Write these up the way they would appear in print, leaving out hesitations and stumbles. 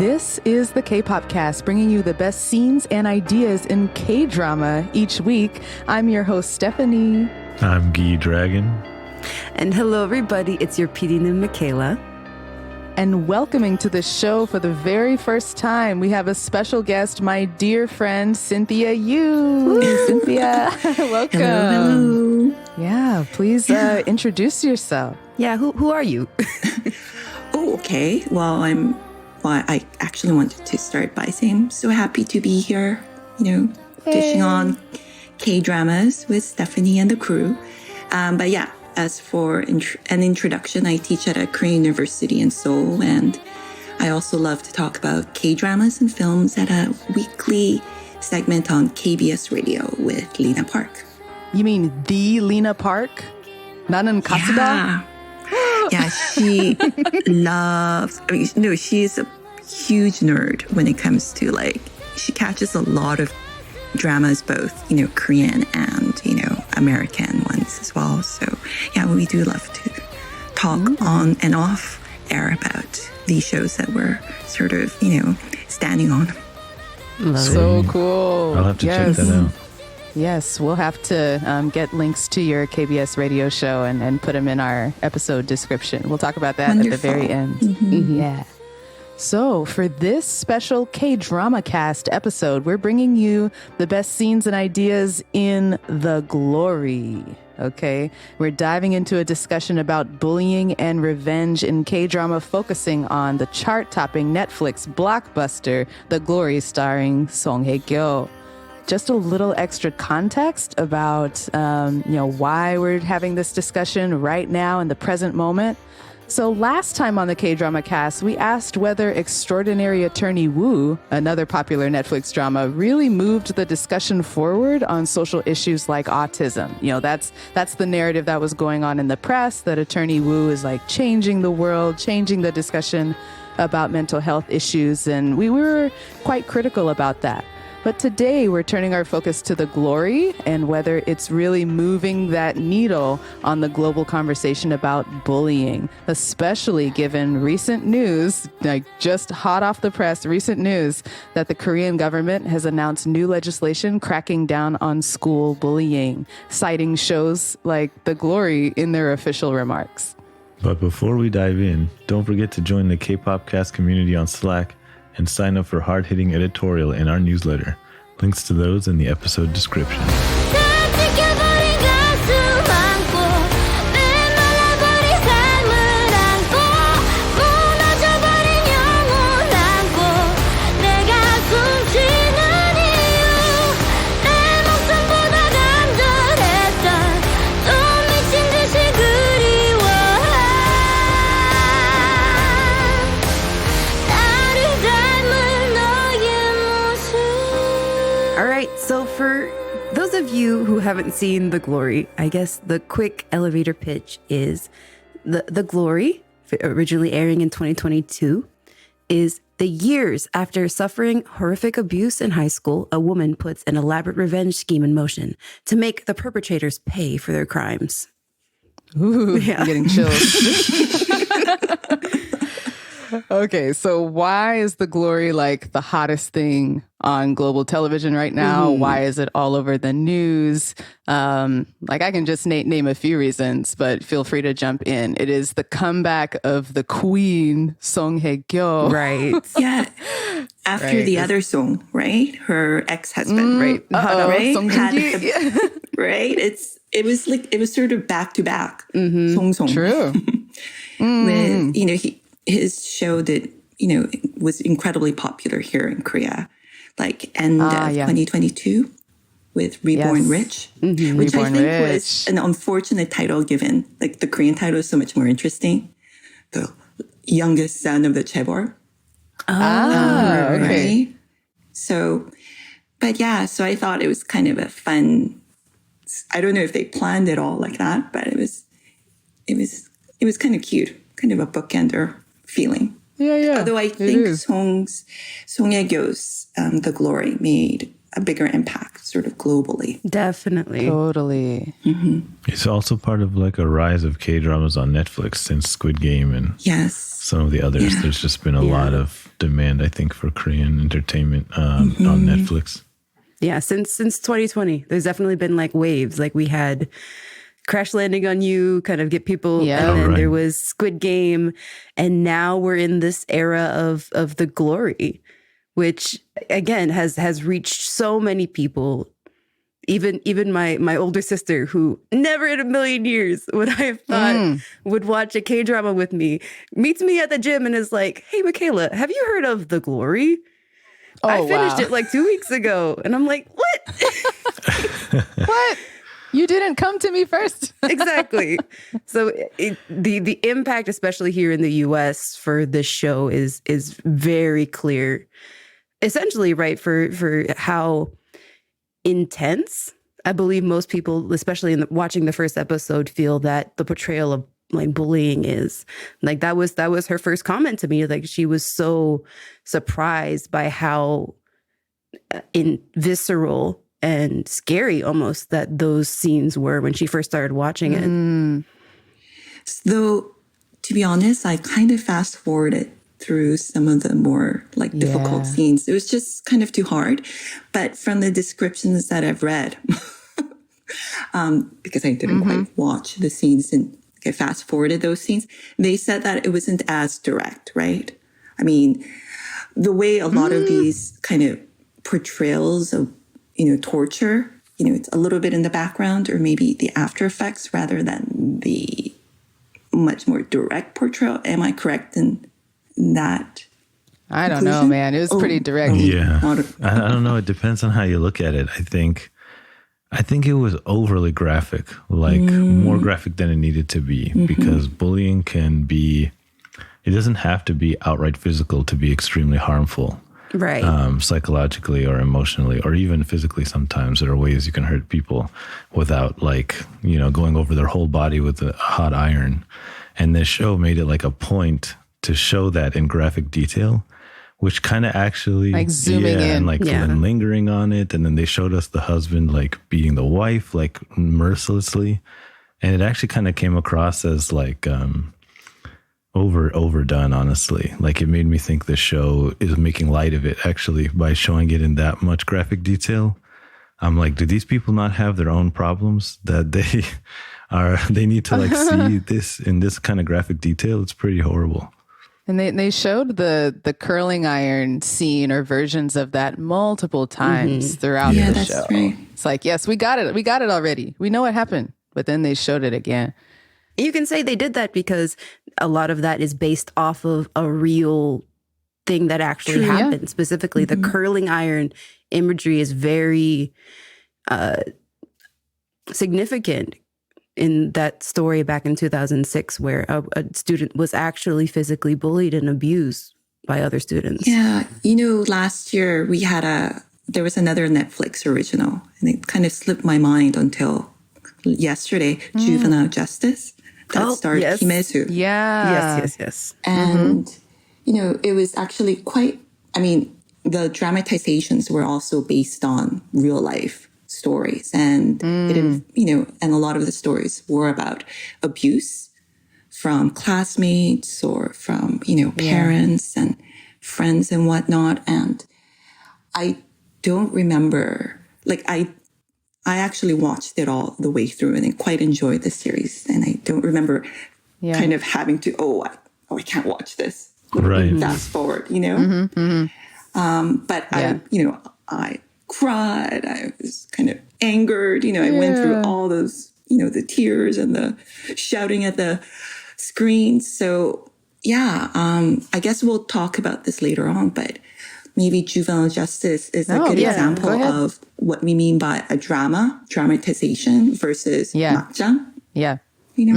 This is the K-pop-cast, bringing you the best scenes and ideas in K-drama each week. I'm your host, Stephanie. I'm K-Dragon. And hello, everybody. It's your PD name, Michaela. And welcoming to the show for the very first time, we have a special guest, my dear friend, Cynthia Yu. Cynthia, welcome. Hello. Yeah, please introduce yourself. Yeah, who are you? Oh, okay. Well, I actually wanted to start by saying I'm so happy to be here, dishing on K-dramas with Stephanie and the crew. But yeah, as for an introduction, I teach at a Korean university in Seoul, and I also love to talk about K-dramas and films at a weekly segment on KBS Radio with Lena Park. You mean the Lena Park? 나는 가수다? Yeah, she loves, she's a huge nerd when it comes to she catches a lot of dramas, both, Korean and, American ones as well. So yeah, we do love to talk on and off air about these shows that we're sort of, standing on. So cool. I'll have to check that out. Yes, we'll have to get links to your KBS radio show and put them in our episode description. We'll talk about that Wonderful. at the very end. Mm-hmm. Yeah. So for this special K-dramacast episode, we're bringing you the best scenes and ideas in The Glory. Okay, we're diving into a discussion about bullying and revenge in K-drama, focusing on the chart-topping Netflix blockbuster The Glory, starring Song Hye-kyo. Just a little extra context about, why we're having this discussion right now in the present moment. So last time on the K-Drama Cast, we asked whether Extraordinary Attorney Woo, another popular Netflix drama, really moved the discussion forward on social issues like autism. That's the narrative that was going on in the press, that Attorney Woo is changing the world, changing the discussion about mental health issues. And we were quite critical about that. But today we're turning our focus to The Glory and whether it's really moving that needle on the global conversation about bullying, especially given recent news, just hot off the press, recent news that the Korean government has announced new legislation cracking down on school bullying, citing shows like The Glory in their official remarks. But before we dive in, don't forget to join the K-pop cast community on Slack and sign up for hard-hitting editorial in our newsletter. Links to those in the episode description. So for those of you who haven't seen The Glory, I guess the quick elevator pitch is The Glory, originally airing in 2022, is the years after suffering horrific abuse in high school, a woman puts an elaborate revenge scheme in motion to make the perpetrators pay for their crimes. Ooh, yeah. I'm getting chills. Okay, so why is The Glory the hottest thing on global television right now? Why is it all over the news? I can just name a few reasons, but feel free to jump in. It is the comeback of the queen, Song Hye-kyo. Right. Yeah. After the other Song, right? Her ex-husband, right? Right? Song Joong-ki. Right? It was sort of back to back. Song Song. True. With, his show that, was incredibly popular here in Korea, end of 2022 with Reborn Rich, which Reborn I think Rich. was an unfortunate title given. The Korean title is so much more interesting. The youngest son of the chaebol. Okay. Right? So, but yeah, so I thought it was kind of a fun, I don't know if they planned it all like that, but it was kind of cute, kind of a bookender feeling. Yeah. Although I think Song Hye-kyo's The Glory made a bigger impact sort of globally. Definitely. Totally. It's also part of a rise of K-dramas on Netflix since Squid Game and some of the others. There's just been a lot of demand, I think, for Korean entertainment on Netflix. Yeah, since 2020, there's definitely been like waves. Like we had Crash Landing on You kind of get people, Yeah. and then Right. there was Squid Game, and now we're in this era of The Glory, which again has reached so many people. Even my older sister, who never in a million years would I have thought would watch a K-drama with me, meets me at the gym and is like, "Hey, Michaela, have you heard of The Glory? I finished it like 2 weeks ago." And I'm like, "What?" What? You didn't come to me first. Exactly. So the impact, especially here in the U.S. for this show, is very clear. Essentially, right, for how intense. I believe most people, especially in watching the first episode, feel that the portrayal of like bullying is like that was her first comment to me. Like she was so surprised by how visceral and scary almost that those scenes were when she first started watching it. Though, to be honest, I kind of fast forwarded through some of the more like difficult scenes. It was just kind of too hard. But from the descriptions that I've read, because I didn't quite watch the scenes and I fast forwarded those scenes, they said that it wasn't as direct, right? I mean, the way a lot of these kind of portrayals of, torture, it's a little bit in the background or maybe the after effects rather than the much more direct portrayal. Am I correct in that? I don't know, man. It was pretty direct. Yeah. I don't know. It depends on how you look at it. I think it was overly graphic, like more graphic than it needed to be, because bullying it doesn't have to be outright physical to be extremely harmful. Right. Psychologically or emotionally or even physically. Sometimes there are ways you can hurt people without going over their whole body with a hot iron. And this show made it like a point to show that in graphic detail, which kind of actually like zooming in, and lingering on it. And then they showed us the husband like beating the wife like mercilessly, and it actually kind of came across as like overdone, honestly. Like it made me think the show is making light of it actually by showing it in that much graphic detail. I'm like, do these people not have their own problems that they need to like see this in this kind of graphic detail? It's pretty horrible. And they showed the curling iron scene or versions of that multiple times throughout the that's show. right. It's like, yes, we got it. We got it already. We know what happened. But then they showed it again. You can say they did that because a lot of that is based off of a real thing that actually happened. Specifically, the curling iron imagery is very significant in that story back in 2006 where a student was actually physically bullied and abused by other students. Yeah. Last year there was another Netflix original and it kind of slipped my mind until yesterday, Juvenile Justice. That starred Kimesu. Yeah. Yes. And, it was actually the dramatizations were also based on real life stories. And and a lot of the stories were about abuse from classmates or from, parents and friends and whatnot. And I don't remember, I actually watched it all the way through and I quite enjoyed the series. And I don't remember kind of having to, I can't watch this. Right. Fast forward, But I cried. I was kind of angered. I went through all those, the tears and the shouting at the screen. So I guess we'll talk about this later on, but maybe Juvenile Justice is a good example of what we mean by a dramatization versus makjang. Yeah. Can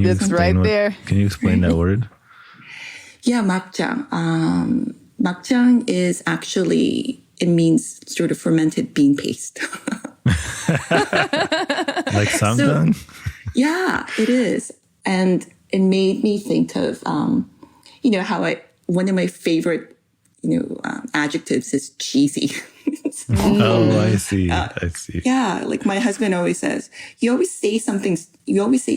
you That's explain right there. Can you explain that word? Yeah, makjang. Makjang is actually, it means sort of fermented bean paste. Like samjang? Yeah, it is. And it made me think of, how one of my favorite, adjectives is cheesy. Oh, I see. Yeah, like my husband always says, you always say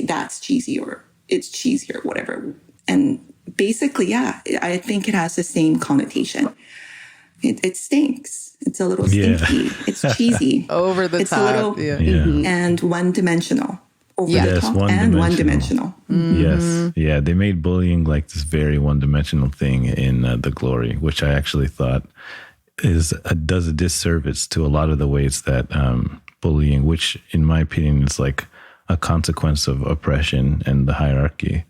that's cheesy or it's cheesy or whatever. basically, yeah, I think it has the same connotation. It stinks. It's a little stinky. It's cheesy. Over the it's top. a little and one-dimensional. Over the top and one-dimensional. Yes. Yeah. They made bullying like this very one-dimensional thing in The Glory, which I actually thought does a disservice to a lot of the ways that bullying, which in my opinion is like a consequence of oppression and the hierarchy.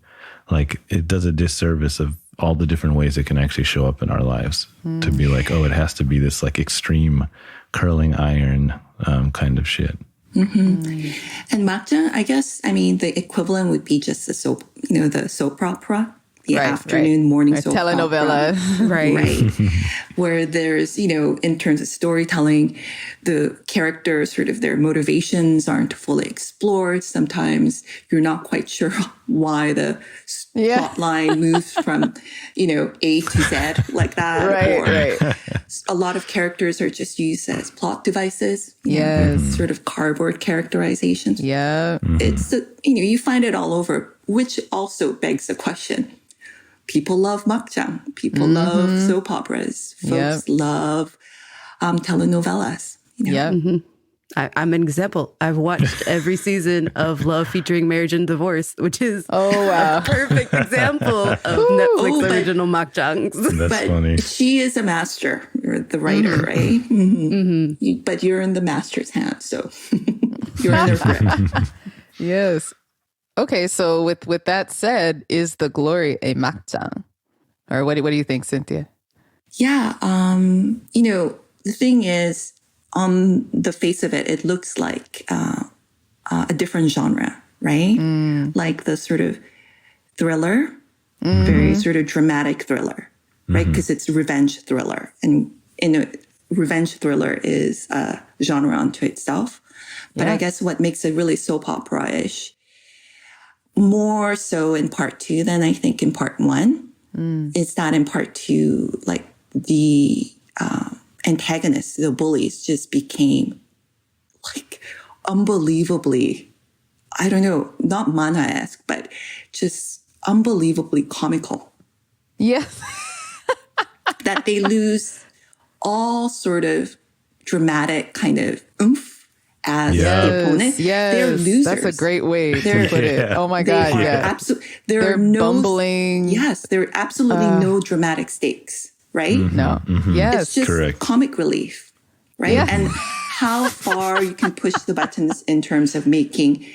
Like it does a disservice of all the different ways it can actually show up in our lives to be like, oh, it has to be this like extreme curling iron kind of shit. Mm-hmm. And makjang, I guess, I mean, the equivalent would be just the soap, the soap opera, the afternoon, morning soap telenovela. Opera. Right. Where there's, in terms of storytelling, the characters, sort of their motivations aren't fully explored. Sometimes you're not quite sure why the plot line moves from, A to Z like that. Right. A lot of characters are just used as plot devices. Sort of cardboard characterizations. Yeah. It's, you find it all over, which also begs the question. People love makjang. People love soap operas. Folks love telenovelas. I'm an example. I've watched every season of Love Featuring Marriage and Divorce, which is a perfect example of Netflix original makjangs. That's funny. She is a master, the writer, right? But you're in the master's hands, so you're in their grip. Yes. Okay, so with that said, is The Glory a makjang? Or what do you think, Cynthia? Yeah, the thing is, on the face of it, it looks like a different genre, right? Like the sort of thriller, very sort of dramatic thriller, right? Because it's revenge thriller. And revenge thriller is a genre unto itself. But I guess what makes it really soap opera-ish, more so in part 2 than I think in part 1, is that in part 2, like the antagonists, the bullies, just became like unbelievably, I don't know, not manhwa-esque, but just unbelievably comical. Yes. That they lose all sort of dramatic kind of oomph as the opponent. They're losers. That's a great way to put it. Oh my God. They're bumbling. Yes, there are absolutely no dramatic stakes. Right? No. Yes. It's just correct. Comic relief, right? Yeah. And how far you can push the buttons in terms of making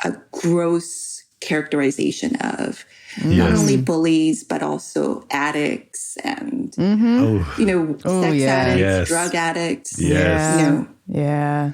a gross characterization of not only bullies, but also addicts and, sex addicts, drug addicts. Yes. Yeah.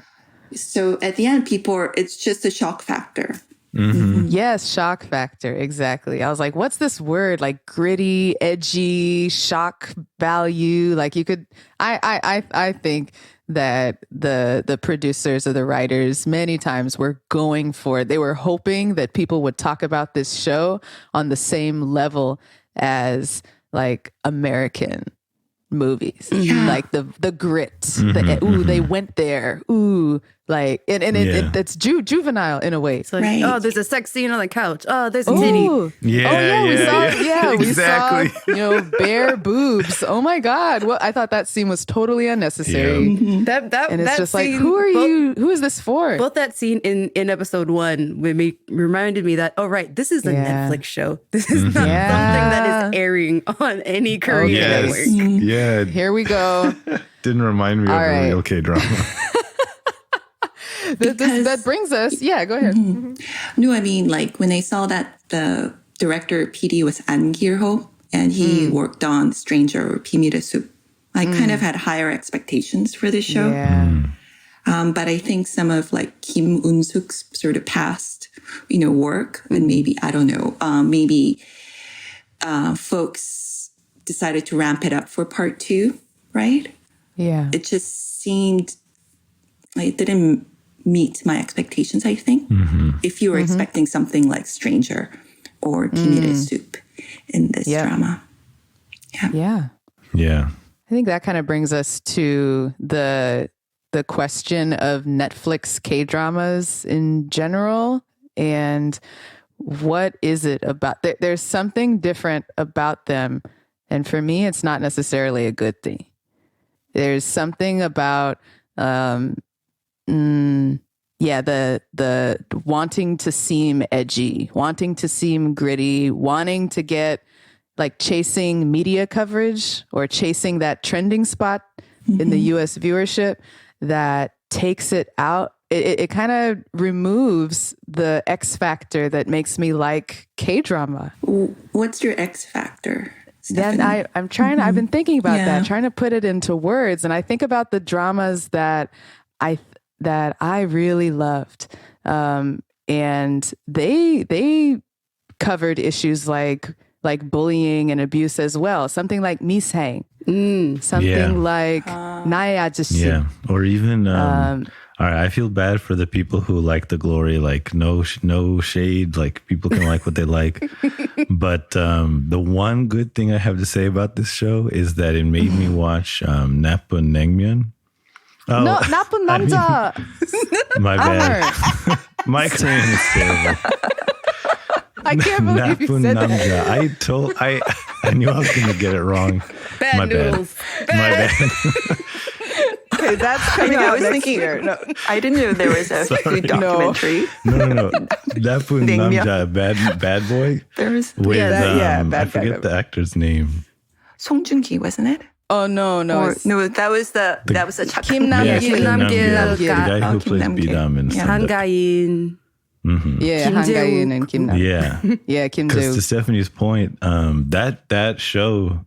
So at the end, it's just a shock factor. Yes, shock factor. Exactly. I was like, what's this word? Like gritty, edgy, shock value. Like you could, I think that the producers or the writers many times were going for it. They were hoping that people would talk about this show on the same level as like American movies, like the grit, they went there, like it's juvenile in a way. It's like, oh, there's a sex scene on the couch. Oh, there's a titty. We saw bare boobs. Oh my God, I thought that scene was totally unnecessary. And it's just like, who are you? Who is this for? Both that scene in episode 1 reminded me that, oh right, this is a Netflix show. This is not something that is airing on any Korean network. Yeah. Here we go. Didn't remind me of a real K-drama. That brings us. Yeah, go ahead. No, I mean, like when I saw that the director PD was An Gir-ho and he worked on Stranger or Pimira Soup, I kind of had higher expectations for this show. Yeah. But I think some of like Kim Un-suk's sort of past, work, and maybe, I don't know, folks decided to ramp it up for part 2, right? Yeah. It just seemed like it didn't meet my expectations, I think. If you were expecting something like Stranger or Pimira Soup in this drama. Yeah. I think that kind of brings us to the question of Netflix K-dramas in general. And what is it about? There's something different about them. And for me, it's not necessarily a good thing. There's something about, the wanting to seem edgy, wanting to seem gritty, wanting to get like chasing media coverage or chasing that trending spot in the US viewership that takes it out. It kind of removes the X factor that makes me like K-drama. What's your X factor? Then I'm trying to, I've been thinking about that, trying to put it into words. And I think about the dramas that I really loved. And they covered issues like bullying and abuse as well. Something like Mishang. Something like Nae Ajashi. Yeah. Or even, all right, I feel bad for the people who like The Glory, like no shade, like people can like what they like. But the one good thing I have to say about this show is that it made me watch Nappun Naengmyeon. Oh, No, Nappun Namja. my bad. My Korean is terrible. I can't believe you said that. I knew I was going to get it wrong. Bad noodles. My bad. Okay, that's coming I out was next thinking, year. No. I didn't know there was a food documentary. No. Nappun Namja, bad boy. There was With, bad I guy. forget the actor's name. Song Joong-ki, wasn't it? Oh no, Or, it's no, that was the Kim Nam-gil. Kim Nam-gil, the guy who Kim plays Nam-gil. Bidam and Yeah. stuff. 한가인. Yeah, Kim Han Jae-wook. Ga-in and Kim Nam. Yeah. Yeah, Kim Because to Jae-wook. Stephanie's point, that show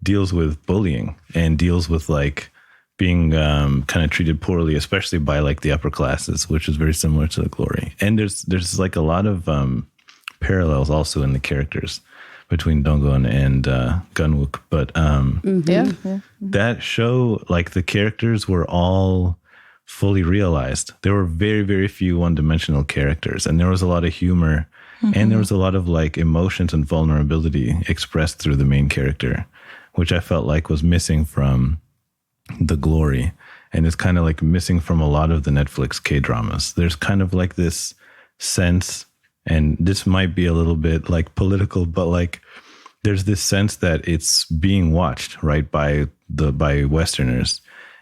deals with bullying and deals with like being kind of treated poorly, especially by like the upper classes, which is very similar to The Glory. And there's like a lot of parallels also in the characters between Dongwon and Gunwook. But Yeah. that show, like the characters were all fully realized. There were very, very few one-dimensional characters, and there was a lot of humor, and there was a lot of like emotions and vulnerability expressed through the main character, which I felt like was missing from The Glory, and it's kind of like missing from a lot of the Netflix K-dramas. There's kind of like this sense, and this might be a little bit like political, but like there's this sense that it's being watched right by Westerners.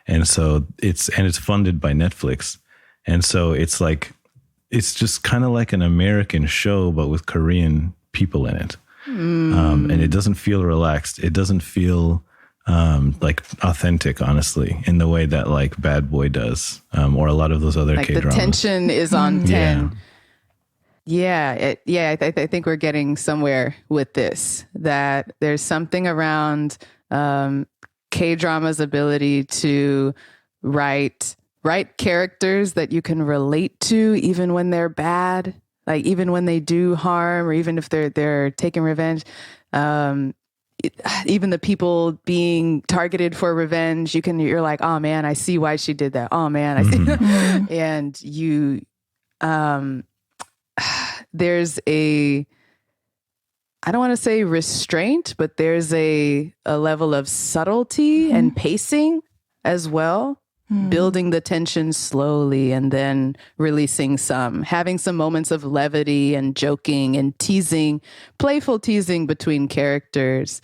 And so it's funded by Netflix. And so it's like, it's just kind of like an American show, but with Korean people in it. And it doesn't feel relaxed. It doesn't feel like authentic, honestly, in the way that like Bad Boy does, or a lot of those other Like K-dramas. the tension is on 10. I think we're getting somewhere with this, that there's something around K-drama's ability to write characters that you can relate to, even when they're bad, like even when they do harm, or even if they're taking revenge. Even the people being targeted for revenge, you're like, oh man, I see why she did that. Oh man, I see. And you, there's I don't want to say restraint, but there's a level of subtlety and pacing as well, building the tension slowly and then releasing having some moments of levity and joking and teasing, playful teasing between characters,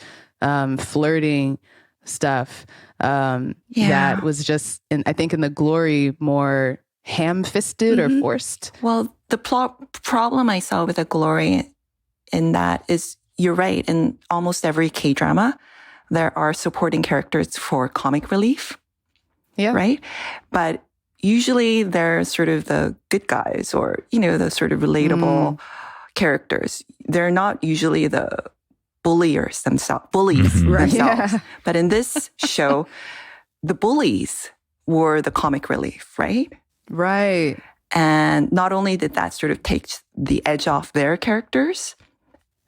flirting stuff. That was just, I think in The Glory, more ham-fisted or forced. Well, the problem I saw with The Glory in that is, you're right, in almost every K-drama, there are supporting characters for comic relief. Yeah. Right? But usually they're sort of the good guys, or, the sort of relatable characters. They're not usually the bullies themselves. Yeah. But in this show, the bullies were the comic relief, right? Right. And not only did that sort of take the edge off their characters,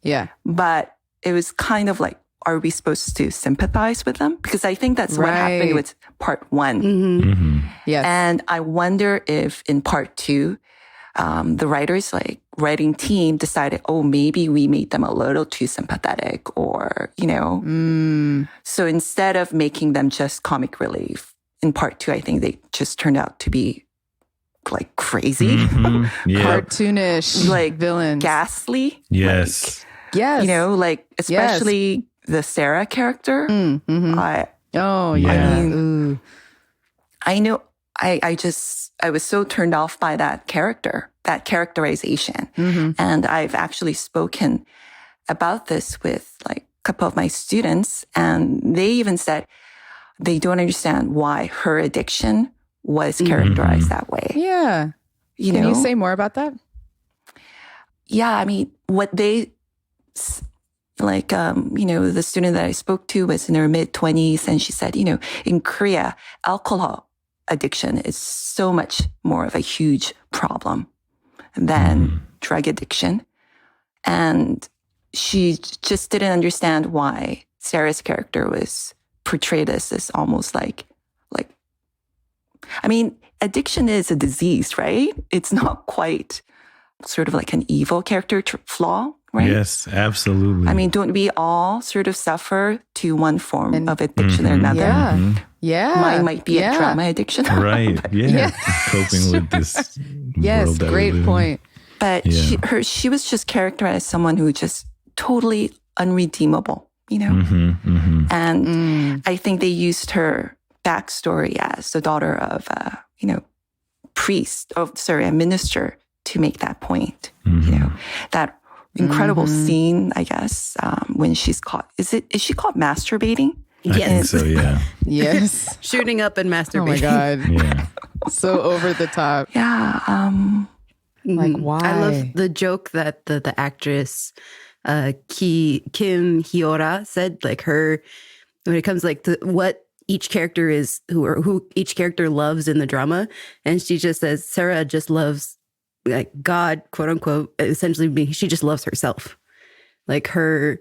Yeah. but it was kind of like, are we supposed to sympathize with them? Because I think that's what happened with part 1. Yes. And I wonder if in part 2, the writers, like writing team, decided, oh, maybe we made them a little too sympathetic, or, So instead of making them just comic relief, in part 2, I think they just turned out to be like crazy, Yeah. Cartoonish like villains. ghastly. Yes. Yes. You know, like especially the Sarah character. I Oh, Yeah. yeah. I mean, Ooh. I know I was so turned off by that character, that characterization. And I've actually spoken about this with like a couple of my students, and they even said they don't understand why her addiction was characterized that way. Yeah. You Can know? you say more about that? Yeah, I mean, what they like, you know, the student that I spoke to was in her mid-20s, and she said, you know, in Korea, alcohol addiction is so much more of a huge problem than drug addiction. And she just didn't understand why Sarah's character was portrayed as this almost like, I mean, addiction is a disease, right? It's not quite sort of like an evil character flaw, right? Yes, absolutely. I mean, don't we all sort of suffer to one form of addiction or another? Yeah. Yeah. Mine might be a drama addiction. right. Yeah. Coping with this Yes, world that we great live in. point. But she was just characterized as someone who just totally unredeemable, you know? And I think they used her backstory as the daughter of a, you know, a minister to make that point. You know, that incredible scene, I guess, when she's caught. Is she caught masturbating? I think so, yeah. Yes. Shooting up and masturbating. Oh my God. Yeah. So over the top. Yeah. Like, why? I love the joke that the actress Kim Hyora said, like her, when it comes like to what each character is, who each character loves in the drama. And she just says, Sarah just loves like God, quote unquote, essentially she just loves herself. Like her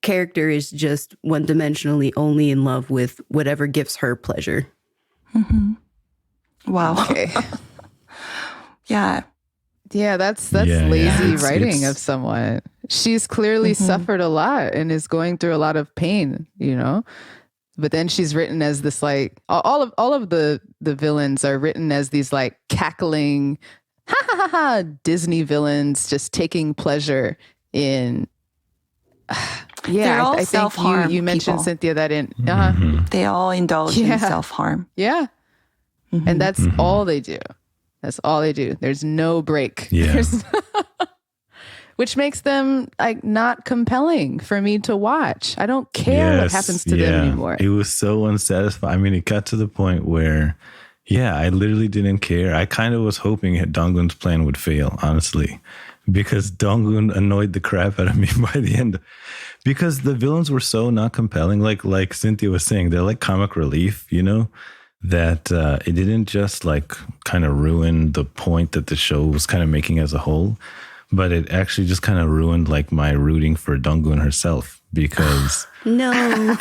character is just one-dimensionally only in love with whatever gives her pleasure. Wow. Okay. Yeah. Yeah, that's Yeah, lazy it's- writing it's- of someone. She's clearly suffered a lot and is going through a lot of pain, you know? But then she's written as this like all of the villains are written as these like cackling ha ha ha ha Disney villains just taking pleasure in They're all I think self-harm you mentioned, people. Cynthia, that in They all indulge in self-harm. yeah. And that's all they do. That's all they do. There's no break. Yeah. Which makes them like not compelling for me to watch. I don't care what happens to them anymore. It was so unsatisfying. I mean, it got to the point where, I literally didn't care. I kind of was hoping Donggun's plan would fail, honestly, because Donggun annoyed the crap out of me by the end. Because the villains were so not compelling. Like Cynthia was saying, they're like comic relief, you know? That it didn't just like kind of ruin the point that the show was kind of making as a whole, but it actually just kind of ruined like my rooting for Donggun herself, because No.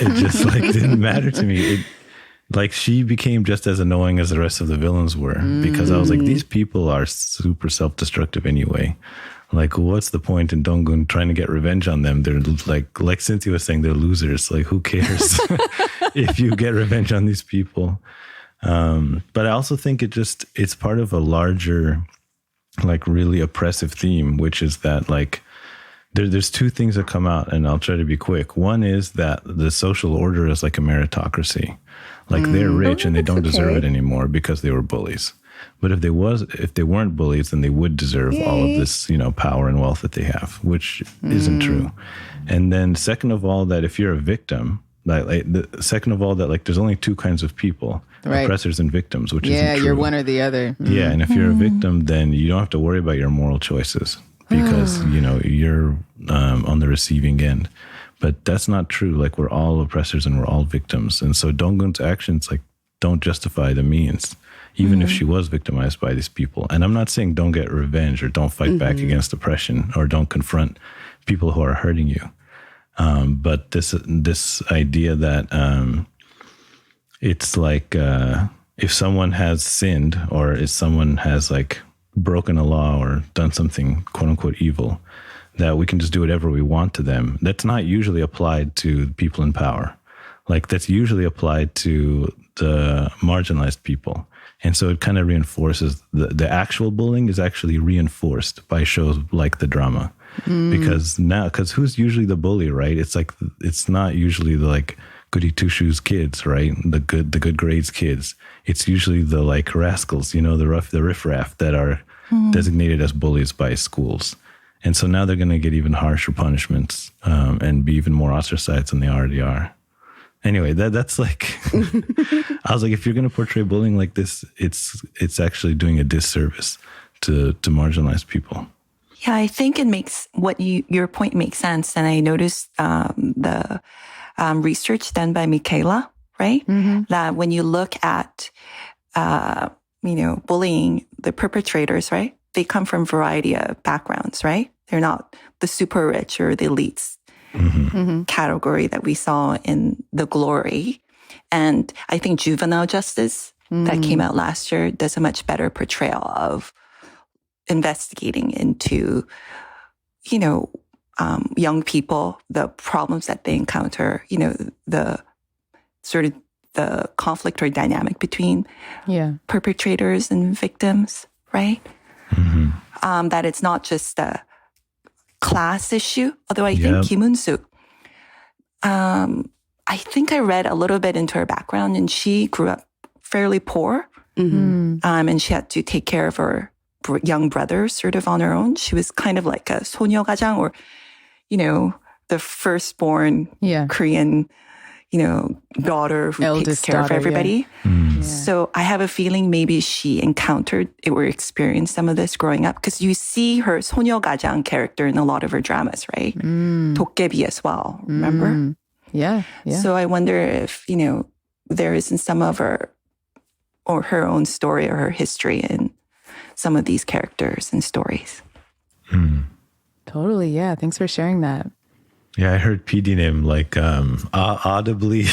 it just like didn't matter to me. Like she became just as annoying as the rest of the villains were, because I was like, these people are super self-destructive anyway. Like, what's the point in Donggun trying to get revenge on them? They're like Cynthia was saying, they're losers. Like, who cares if you get revenge on these people? But I also think it's part of a larger, like really oppressive theme, which is that like there's two things that come out, and I'll try to be quick. One is that the social order is like a meritocracy. Like they're rich and they don't deserve it anymore because they were bullies. But if they weren't bullies, then they would deserve all of this, you know, power and wealth that they have, which isn't true. And then second of all, that if you're a victim, second of all, that like there's only two kinds of people, Right. oppressors and victims, which isn't true. You're one or the other. Yeah, and if you're a victim, then you don't have to worry about your moral choices because, you know, you're on the receiving end. But that's not true. Like, we're all oppressors and we're all victims. And so Donggun's actions, like, don't justify the means, even if she was victimized by these people. And I'm not saying don't get revenge or don't fight back against oppression or don't confront people who are hurting you. But this idea that it's like if someone has sinned or if someone has like broken a law or done something quote unquote evil, that we can just do whatever we want to them. That's not usually applied to people in power. Like that's usually applied to the marginalized people. And so it kind of reinforces the actual bullying is actually reinforced by shows like the drama. Because who's usually the bully, right? It's like, it's not usually the like goody two shoes kids, right? The good grades kids. It's usually the like rascals, the riffraff that are designated as bullies by schools. And so now they're going to get even harsher punishments and be even more ostracized than they already are. Anyway, that's like, I was like, if you're going to portray bullying like this, it's actually doing a disservice to marginalized people. Yeah, I think it makes your point makes sense. And I noticed the research done by Michaela, right? That when you look at, bullying, the perpetrators, right? They come from a variety of backgrounds, right? They're not the super rich or the elites category that we saw in The Glory. And I think Juvenile Justice that came out last year does a much better portrayal of investigating into, young people, the problems that they encounter, the sort of the conflict or dynamic between perpetrators and victims, right? That it's not just a class issue, although I think Kim Eun-suk, I think I read a little bit into her background, and she grew up fairly poor, and she had to take care of her young brother sort of on her own. She was kind of like a 소녀가장, or, the firstborn Korean, daughter who Eldest takes care daughter, of everybody. Yeah. So I have a feeling maybe she encountered or experienced some of this growing up, because you see her 소녀가장 character in a lot of her dramas, right? 도깨비 as well, remember? Yeah. So I wonder if, there is in some of her own story or her history in some of these characters and stories. Totally. Yeah. Thanks for sharing that. Yeah, I heard PD name like audibly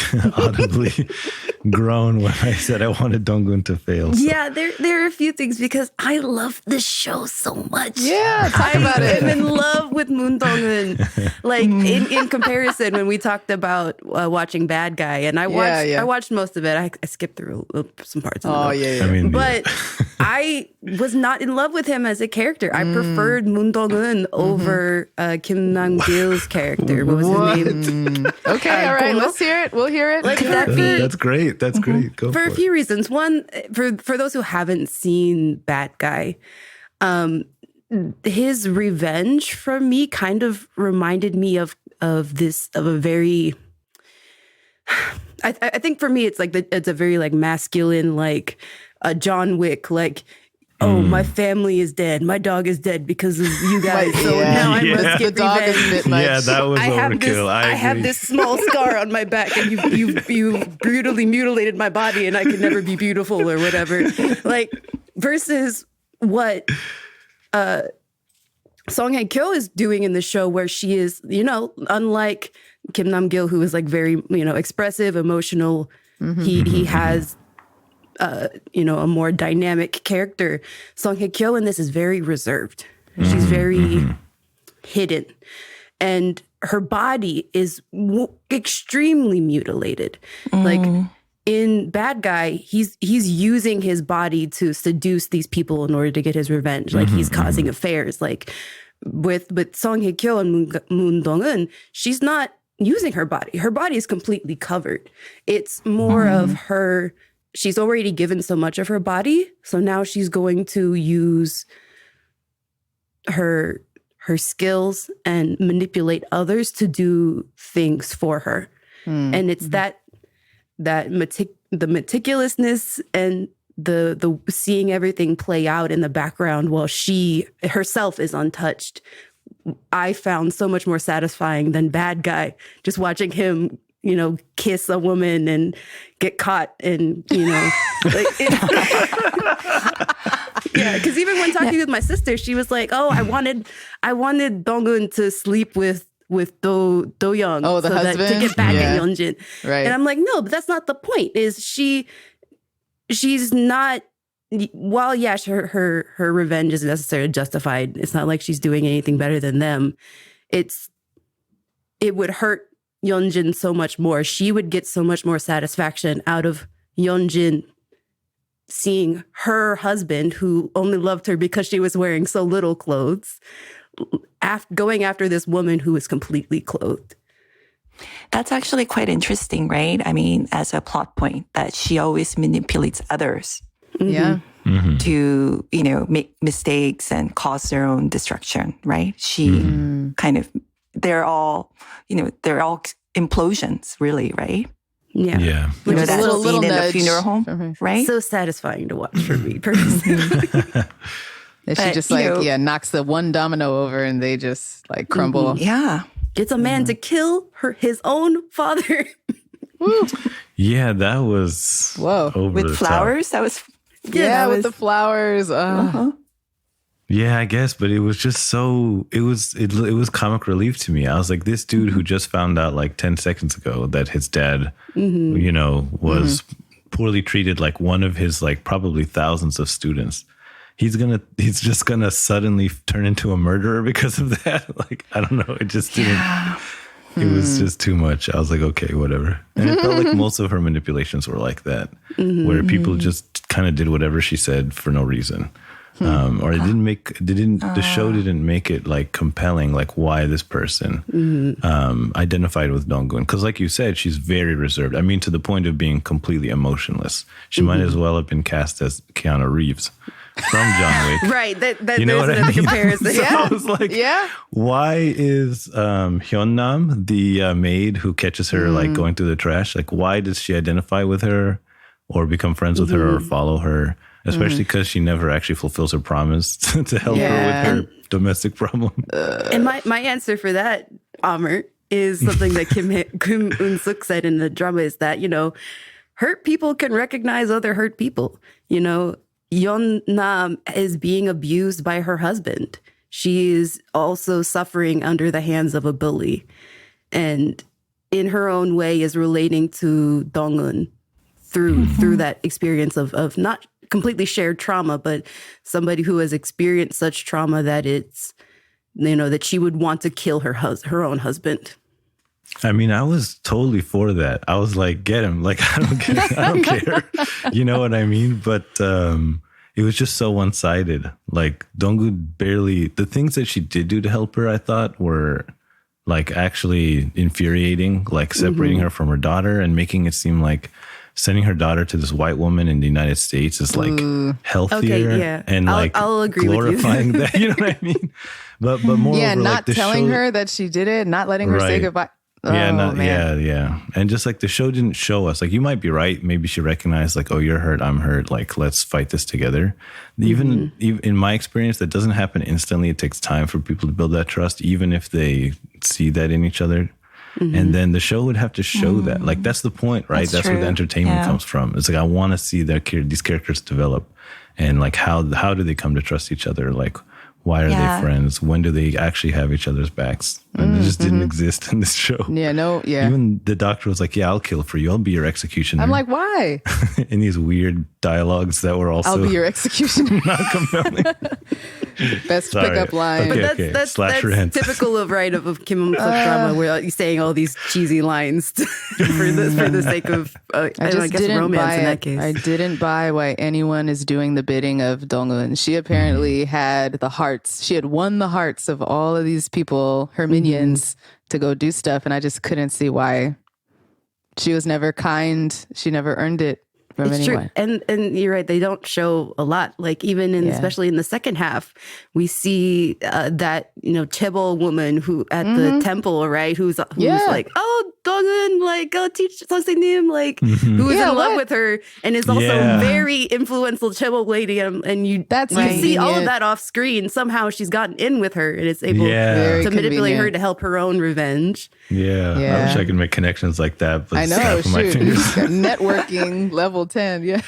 groan when I said I wanted Donggun to fail. So. Yeah, there are a few things, because I love this show so much. Yeah, talk about it. I'm in love with Moon Dong-eun. Like in comparison, when we talked about watching Bad Guy, and I watched most of it. I skipped through some parts. Oh yeah. But I was not in love with him as a character. I preferred Moon Dong-eun over Kim Nam-gil's character. What was his name? Okay, all right. Let's hear it. We'll hear it. Like That's great. That's great. Go for for a few reasons. One, for those who haven't seen Bad Guy, his revenge from me kind of reminded me of a very. I think for me it's like it's a very like masculine, like a John Wick, like. Oh, my family is dead. My dog is dead because of you guys. So now I must get the dog revenge. is a bit much. Yeah, that was overkill. I have this small scar on my back, and you brutally mutilated my body, and I could never be beautiful or whatever. Like versus what Song Hye-kyo is doing in the show, where she is, unlike Kim Nam-gil, who is like very, expressive, emotional. He has. A more dynamic character. Song Hye-kyo in this is very reserved. She's very hidden. And her body is extremely mutilated. Like in Bad Guy, he's using his body to seduce these people in order to get his revenge. Like he's causing affairs. Like with Song Hye-kyo and Moon Dong-eun, she's not using her body. Her body is completely covered. It's more of her... She's already given so much of her body, so now she's going to use her skills and manipulate others to do things for her. And it's the meticulousness and the seeing everything play out in the background while she herself is untouched. I found so much more satisfying than Bad Guy, just watching him kiss a woman and get caught and, like, yeah, because even when talking with my sister, she was like, oh, I wanted Dong-eun to sleep with Do Young, the husband? to get back at Yeonjin. Right. And I'm like, no, but that's not the point. Is she's not, while yes, her revenge is necessarily justified. It's not like she's doing anything better than them. It would hurt Yeonjin so much more. She would get so much more satisfaction out of Yeonjin seeing her husband, who only loved her because she was wearing so little clothes, going after this woman who is completely clothed. That's actually quite interesting, right? I mean, as a plot point, that she always manipulates others Yeah. to, make mistakes and cause their own destruction, right? She kind of, they're all implosions, really, right? Yeah. Yeah. You know, Just a that little scene in the nudge funeral home, from her. right? So satisfying to watch for me personally. And she But, just knocks the one domino over and they just like crumble. Yeah. Gets a man to kill his own father. Yeah, that was Whoa. over With the flowers, that was... Yeah, that with was- the flowers. top. Yeah, I guess, but it was just so it was comic relief to me. I was like, this dude who just found out like 10 seconds ago that his dad, was poorly treated like one of his like probably thousands of students. He's just gonna suddenly turn into a murderer because of that. Like, I don't know. It just didn't. It was just too much. I was like, okay, whatever. And it felt like most of her manipulations were like that, where people just kind of did whatever she said for no reason. Or the show didn't make it like compelling, like why this person identified with Donggun. Because like you said, she's very reserved. I mean, to the point of being completely emotionless. She might as well have been cast as Keanu Reeves from John Wick. Right. That You know there's what I another mean? comparison. So I was like, why is Hyun-nam, the maid who catches her like going through the trash, like why does she identify with her or become friends with her or follow her? Especially because she never actually fulfills her promise to help her with her domestic problem. And my answer for that, Amr, is something that Kim Un-suk said in the drama is that, hurt people can recognize other hurt people. Yeon-nam is being abused by her husband. She is also suffering under the hands of a bully. And in her own way is relating to Dong-un through that experience of not completely shared trauma, but somebody who has experienced such trauma that it's, that she would want to kill her own husband. I mean, I was totally for that. I was like, get him. Like, I don't care. You know what I mean? But it was just so one-sided. Like, Donggu the things that she did do to help her, I thought were like actually infuriating, like separating her from her daughter and making it seem like sending her daughter to this white woman in the United States is like healthier and like I'll agree glorifying with you. that. You know what I mean? But moreover, not like the telling show, her that she did it, not letting her say Right. goodbye. Yeah. And just like the show didn't show us, like you might be right. Maybe she recognized like, oh, you're hurt, I'm hurt. Like, let's fight this together. Even in my experience, that doesn't happen instantly. It takes time for people to build that trust, even if they see that in each other. And then the show would have to show that. Like, that's the point, right? That's where the true. entertainment comes from. It's like, I want to see these characters develop. And like, how do they come to trust each other? Like, why are they friends? When do they actually have each other's backs? And it just didn't exist in this show. Even the doctor was like, yeah, I'll kill for you. I'll be your executioner. I'm like, why? In these weird dialogues that were also I'll be your executioner. not compelling. Best Sorry. pickup line. Okay. But that's Slash rant. typical of Kim Un-suk drama, where you're saying all these cheesy lines for the sake of I guess romance in that case. I didn't buy why anyone is doing the bidding of Dong-un. She apparently had the hearts. She had won the hearts of all of these people, her minions, to go do stuff, and I just couldn't see why. She was never kind. She never earned it from anyone. True. And you're right, they don't show a lot. Like even especially in the second half, we see that Chebol woman who at the temple, right? Who's like, oh, Dong-un, like go teach Songse-nim, like who is in love with her and is also very influential Chebol lady, and you see all of that off screen. Somehow she's gotten in with her and is able to manipulate her to help her own revenge. Yeah. I wish I could make connections like that. But I know, my fingers. Networking level 10, yeah.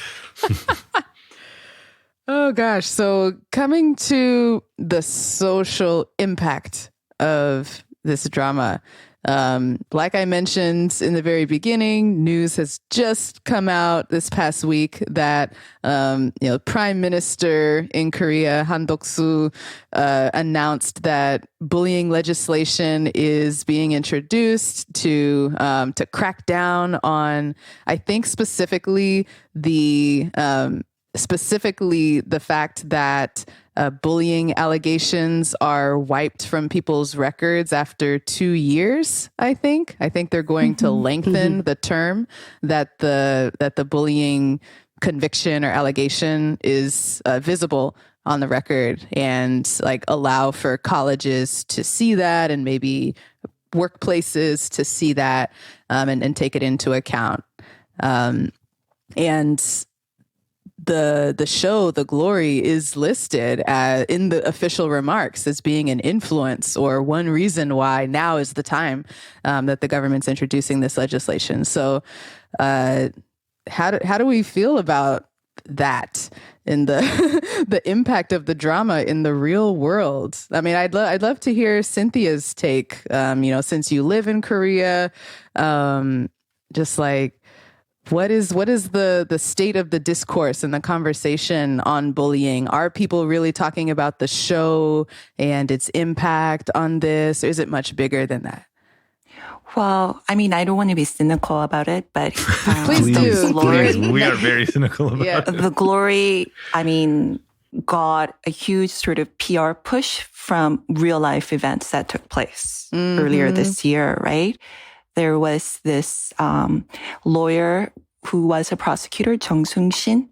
Oh gosh. So coming to the social impact of this drama, Like I mentioned in the very beginning, news has just come out this past week that Prime Minister in Korea, Han Dok-soo, announced that bullying legislation is being introduced to crack down on, I think specifically the fact that bullying allegations are wiped from people's records after 2 years. I think they're going to lengthen the term that the bullying conviction or allegation is visible on the record, and like allow for colleges to see that, and maybe workplaces to see that, and take it into account. And the show, The Glory, is listed in the official remarks as being an influence or one reason why now is the time that the government's introducing this legislation. So how do we feel about that in the impact of the drama in the real world? I mean, I'd love to hear Cynthia's take. Since you live in Korea, just like, what is the state of the discourse and the conversation on bullying? Are people really talking about the show and its impact on this? Or is it much bigger than that? Well, I mean, I don't want to be cynical about it, but Please do. Please, we are very cynical about it. The Glory, I mean, got a huge sort of PR push from real life events that took place earlier this year, right? There was this lawyer who was a prosecutor, Jung Sung-shin,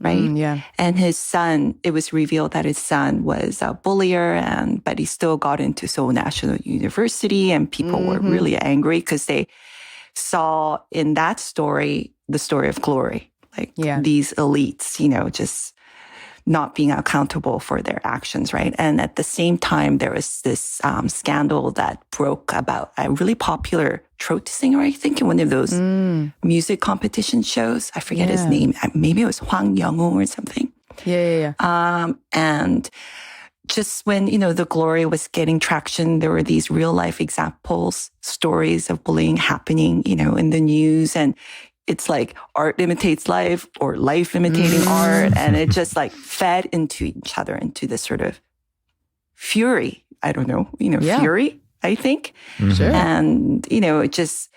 right? Yeah. And his son, it was revealed that his son was a bullier, but he still got into Seoul National University, and people were really angry because they saw in that story the story of glory, like these elites, just not being accountable for their actions, right? And at the same time, there was this scandal that broke about a really popular throat singer, I think, in one of those music competition shows. I forget his name. Maybe it was Hwang Young-woo or something. Yeah. And just when, The Glory was getting traction, there were these real life examples, stories of bullying happening, in the news. And it's like art imitates life, or life imitating art. And it just like fed into each other, into this sort of fury. I don't know, fury, I think. Sure. And, it just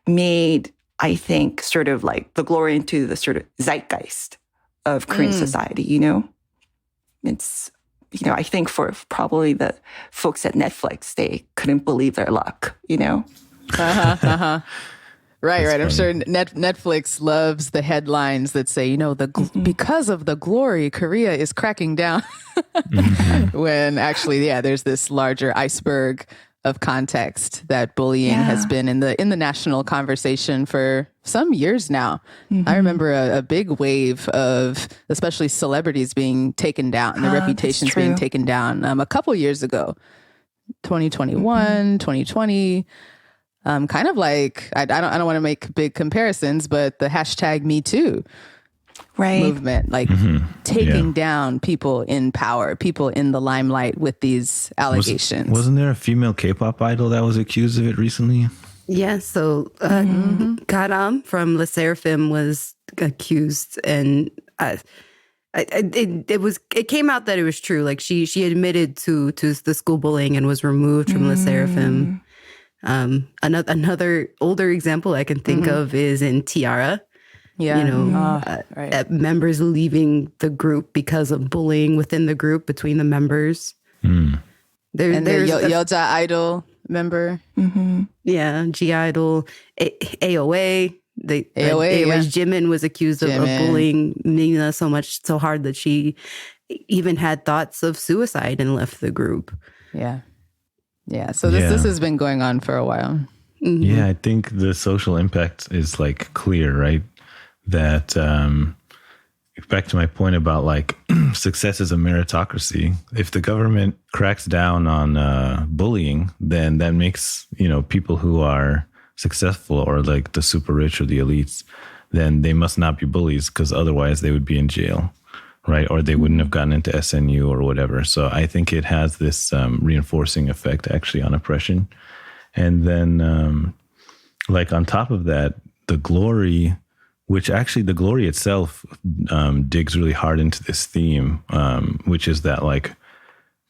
made, I think, sort of like The Glory into the sort of zeitgeist of Korean society, It's, I think for probably the folks at Netflix, they couldn't believe their luck, Right. I'm sure Netflix loves the headlines that say, because of The Glory, Korea is cracking down. When actually, there's this larger iceberg of context that bullying has been in the national conversation for some years now. I remember a big wave of especially celebrities being taken down, and their reputations being taken down a couple years ago, 2021, 2020. Kind of like, I don't want to make big comparisons, but the hashtag Me Too movement, like taking down people in power, people in the limelight with these allegations. Wasn't there a female K-pop idol that was accused of it recently? Yeah, so Garam from Le Seraphim was accused, and it came out that it was true. Like she admitted to the school bullying and was removed from Le Seraphim. Another older example I can think of is in Tiara. Members leaving the group because of bullying within the group between the members. And there's the Yeoja Idol member. Yeah, G-Idol, AOA. AOA's Jimin was accused of bullying Nina so hard that she even had thoughts of suicide and left the group. So this has been going on for a while. Yeah, I think the social impact is like clear, right? That back to my point about like success is a meritocracy. If the government cracks down on bullying, then that makes, people who are successful or like the super rich or the elites, then they must not be bullies, because otherwise they would be in jail. Right. Or they wouldn't have gotten into SNU or whatever. So I think it has this reinforcing effect actually on oppression. And then like on top of that, the glory, which actually the glory itself digs really hard into this theme, which is that like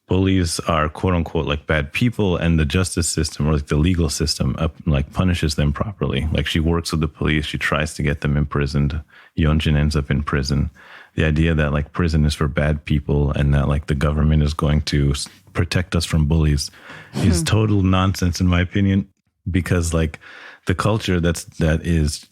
bullies are quote unquote like bad people, and the justice system or like the legal system like punishes them properly. Like she works with the police, she tries to get them imprisoned. Yeonjin ends up in prison. The idea that like prison is for bad people and that like the government is going to protect us from bullies is total nonsense in my opinion, because like the culture that is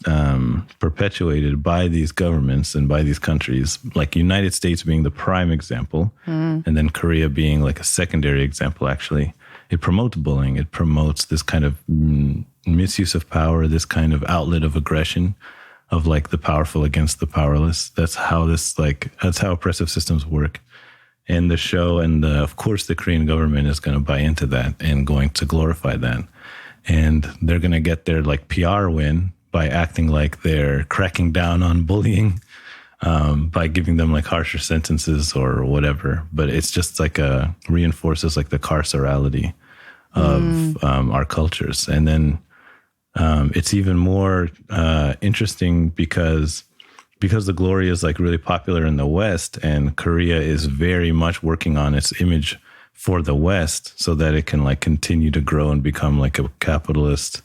perpetuated by these governments and by these countries, like United States being the prime example, and then Korea being like a secondary example, actually, it promotes bullying. It promotes this kind of misuse of power, this kind of outlet of aggression of like the powerful against the powerless. That's how oppressive systems work. And the show and of course the Korean government is going to buy into that and going to glorify that. And they're going to get their like PR win by acting like they're cracking down on bullying, by giving them like harsher sentences or whatever. But it's just like reinforces like the carcerality of our cultures. And then it's even more interesting because the glory is like really popular in the West, and Korea is very much working on its image for the West so that it can like continue to grow and become like a capitalist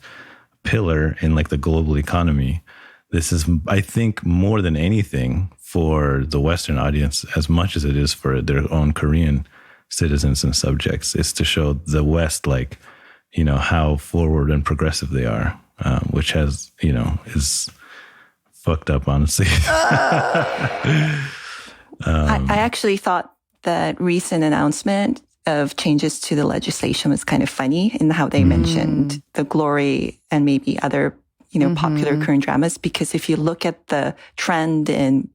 pillar in like the global economy. This is, I think, more than anything for the Western audience, as much as it is for their own Korean citizens and subjects, is to show the West like, you know, how forward and progressive they are, which has, you know, is fucked up, honestly. I actually thought that recent announcement of changes to the legislation was kind of funny in how they mentioned the glory and maybe other, you know, popular Korean dramas. Because if you look at the trend in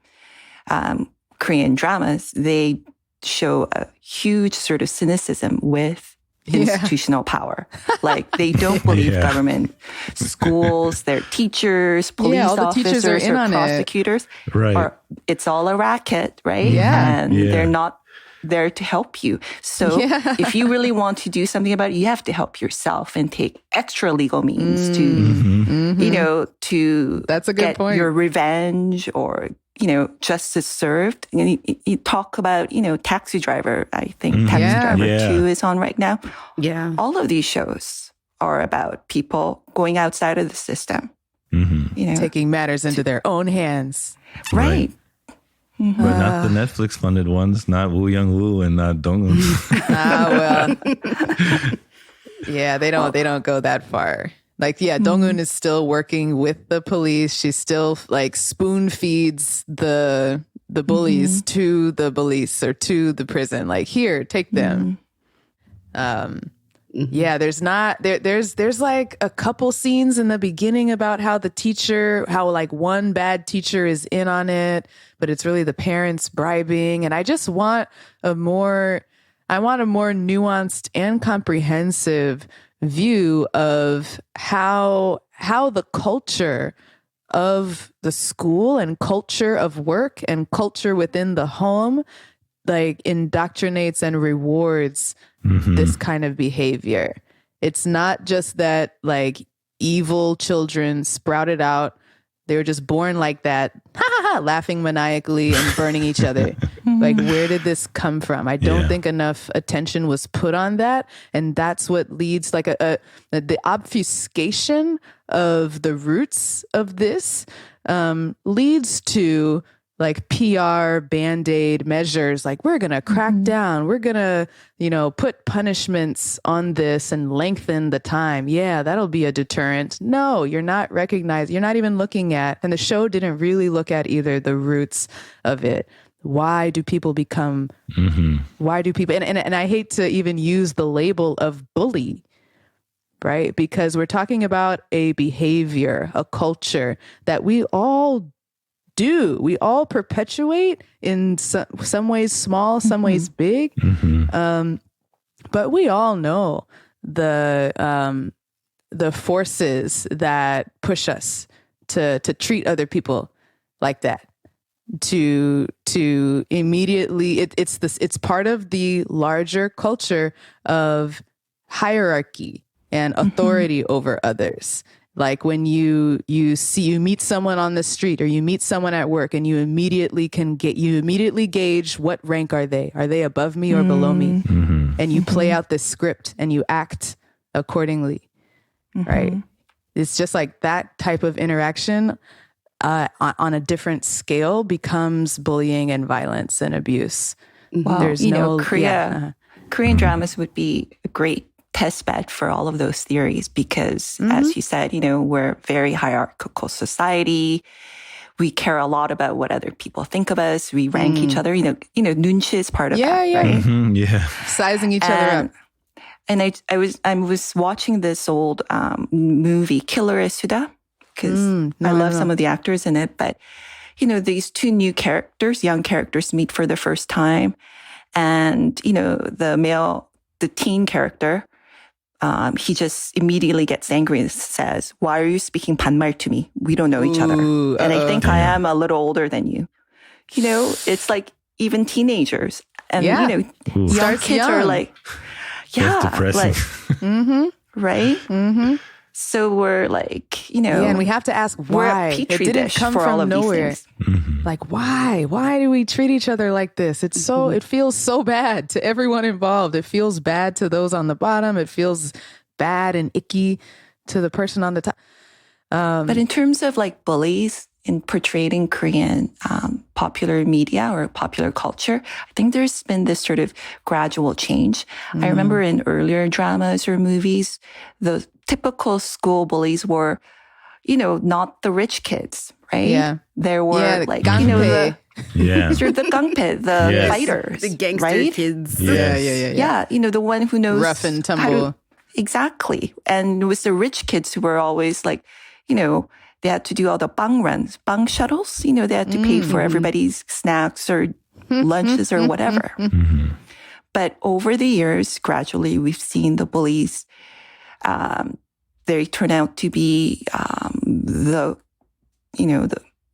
Korean dramas, they show a huge sort of cynicism with institutional power. Like they don't believe government, schools, their teachers, police officers, or prosecutors. Right. Or it's all a racket, right? And they're not there to help you. So if you really want to do something about it, you have to help yourself and take extra legal means to, you know, to That's a good get point. your revenge or, you know, justice served. And you talk about, you know, Taxi Driver. I think Taxi Driver 2 is on right now. Yeah. All of these shows are about people going outside of the system, you know, taking matters into their own hands. Right. But not the Netflix funded ones, not Woo Young Woo and not Dong. Well, yeah, they don't go that far. Like, Dong-un is still working with the police. She still like spoon feeds the bullies to the police or to the prison. Like, here, take them. Yeah, there's like a couple scenes in the beginning about how like one bad teacher is in on it, but it's really the parents bribing. And I just want a more nuanced and comprehensive view of how the culture of the school and culture of work and culture within the home like indoctrinates and rewards this kind of behavior. It's not just that like evil children sprouted out. They were just born like that, laughing maniacally and burning each other. Like, where did this come from? I don't think enough attention was put on that. And that's what leads like the obfuscation of the roots of this leads to like PR Band-Aid measures. Like, we're going to crack down. We're going to, you know, put punishments on this and lengthen the time. Yeah, that'll be a deterrent. No, you're not recognizing. You're not even looking at, and the show didn't really look at either the roots of it. Why do people become, why do people, and I hate to even use the label of bully, right? Because we're talking about a behavior, a culture that we all do. We all perpetuate in some ways small, some ways big. But we all know the forces that push us to treat other people like that. To immediately, it's part of the larger culture of hierarchy and authority over others. Like when you meet someone on the street or you meet someone at work and you immediately gauge what rank are they? Are they above me or below me? And you play out this script and you act accordingly, right? It's just like that type of interaction on a different scale becomes bullying and violence and abuse. Well, There's Korean dramas would be a great test bed for all of those theories because, as you said, we're a very hierarchical society. We care a lot about what other people think of us. We rank each other. Nunchi is part of that, right? Sizing each other up. And I was watching this old movie, Killer Suda, because I love some of the actors in it. But these two young characters meet for the first time, and the teen character. He just immediately gets angry and says, "Why are you speaking 반말 to me? We don't know each other. And I think I am a little older than you." It's like even teenagers and, young kids are like, That's depressing. right? So we're like, and we have to ask why. It didn't come from nowhere. Like, why? Why do we treat each other like this? It's so, it feels so bad to everyone involved. It feels bad to those on the bottom. It feels bad and icky to the person on the top. But in terms of like bullies in portraying Korean popular media or popular culture, I think there's been this sort of gradual change. I remember in earlier dramas or movies, the typical school bullies were, not the rich kids, right? Yeah. There were like, Yeah. the gangpe, the fighters, The gangster right? kids. Yeah, the one who knows rough and tumble. Exactly. And it was the rich kids who were always like, they had to do all the bang runs, bang shuttles. They had to pay for everybody's snacks or lunches or whatever. But over the years, gradually, we've seen the bullies. They turn out to be the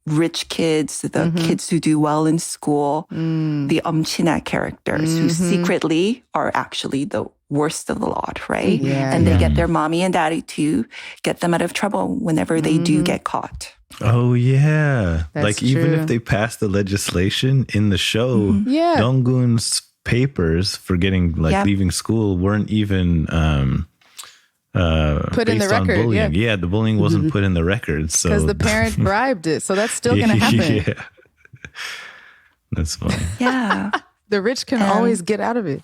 rich kids, the kids who do well in school, the omchina characters who secretly are actually the worst of the lot, right? Yeah, and they get their mommy and daddy to get them out of trouble whenever they do get caught. Oh, yeah. That's like, even true. if they pass the legislation in the show, Yeah. Donggun's papers for getting, leaving school weren't even Put in the based on record, bullying. yeah. The bullying wasn't put in the record. So Because the parent bribed it. So that's still going to happen. Yeah. That's funny. Yeah. The rich can always get out of it.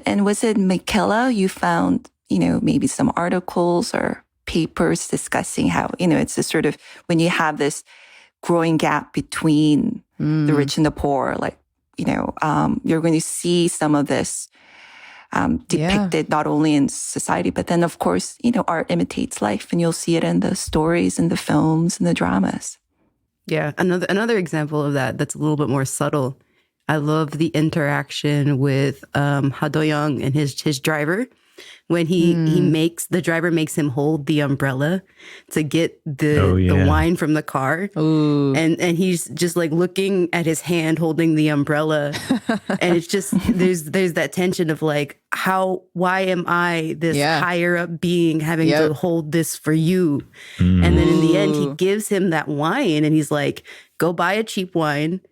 And was it Michaela, you found, maybe some articles or papers discussing how, it's a sort of, when you have this growing gap between the rich and the poor, like, you're going to see some of this depicted not only in society, but then, of course, art imitates life, and you'll see it in the stories and the films and the dramas. Yeah, another example of that's a little bit more subtle. I love the interaction with Ha-do-young and his driver when the driver makes him hold the umbrella to get the wine from the car. Ooh. And he's just like looking at his hand holding the umbrella. And it's just, there's that tension of like, why am I this higher up being having to hold this for you? And then in the end, he gives him that wine and he's like, go buy a cheap wine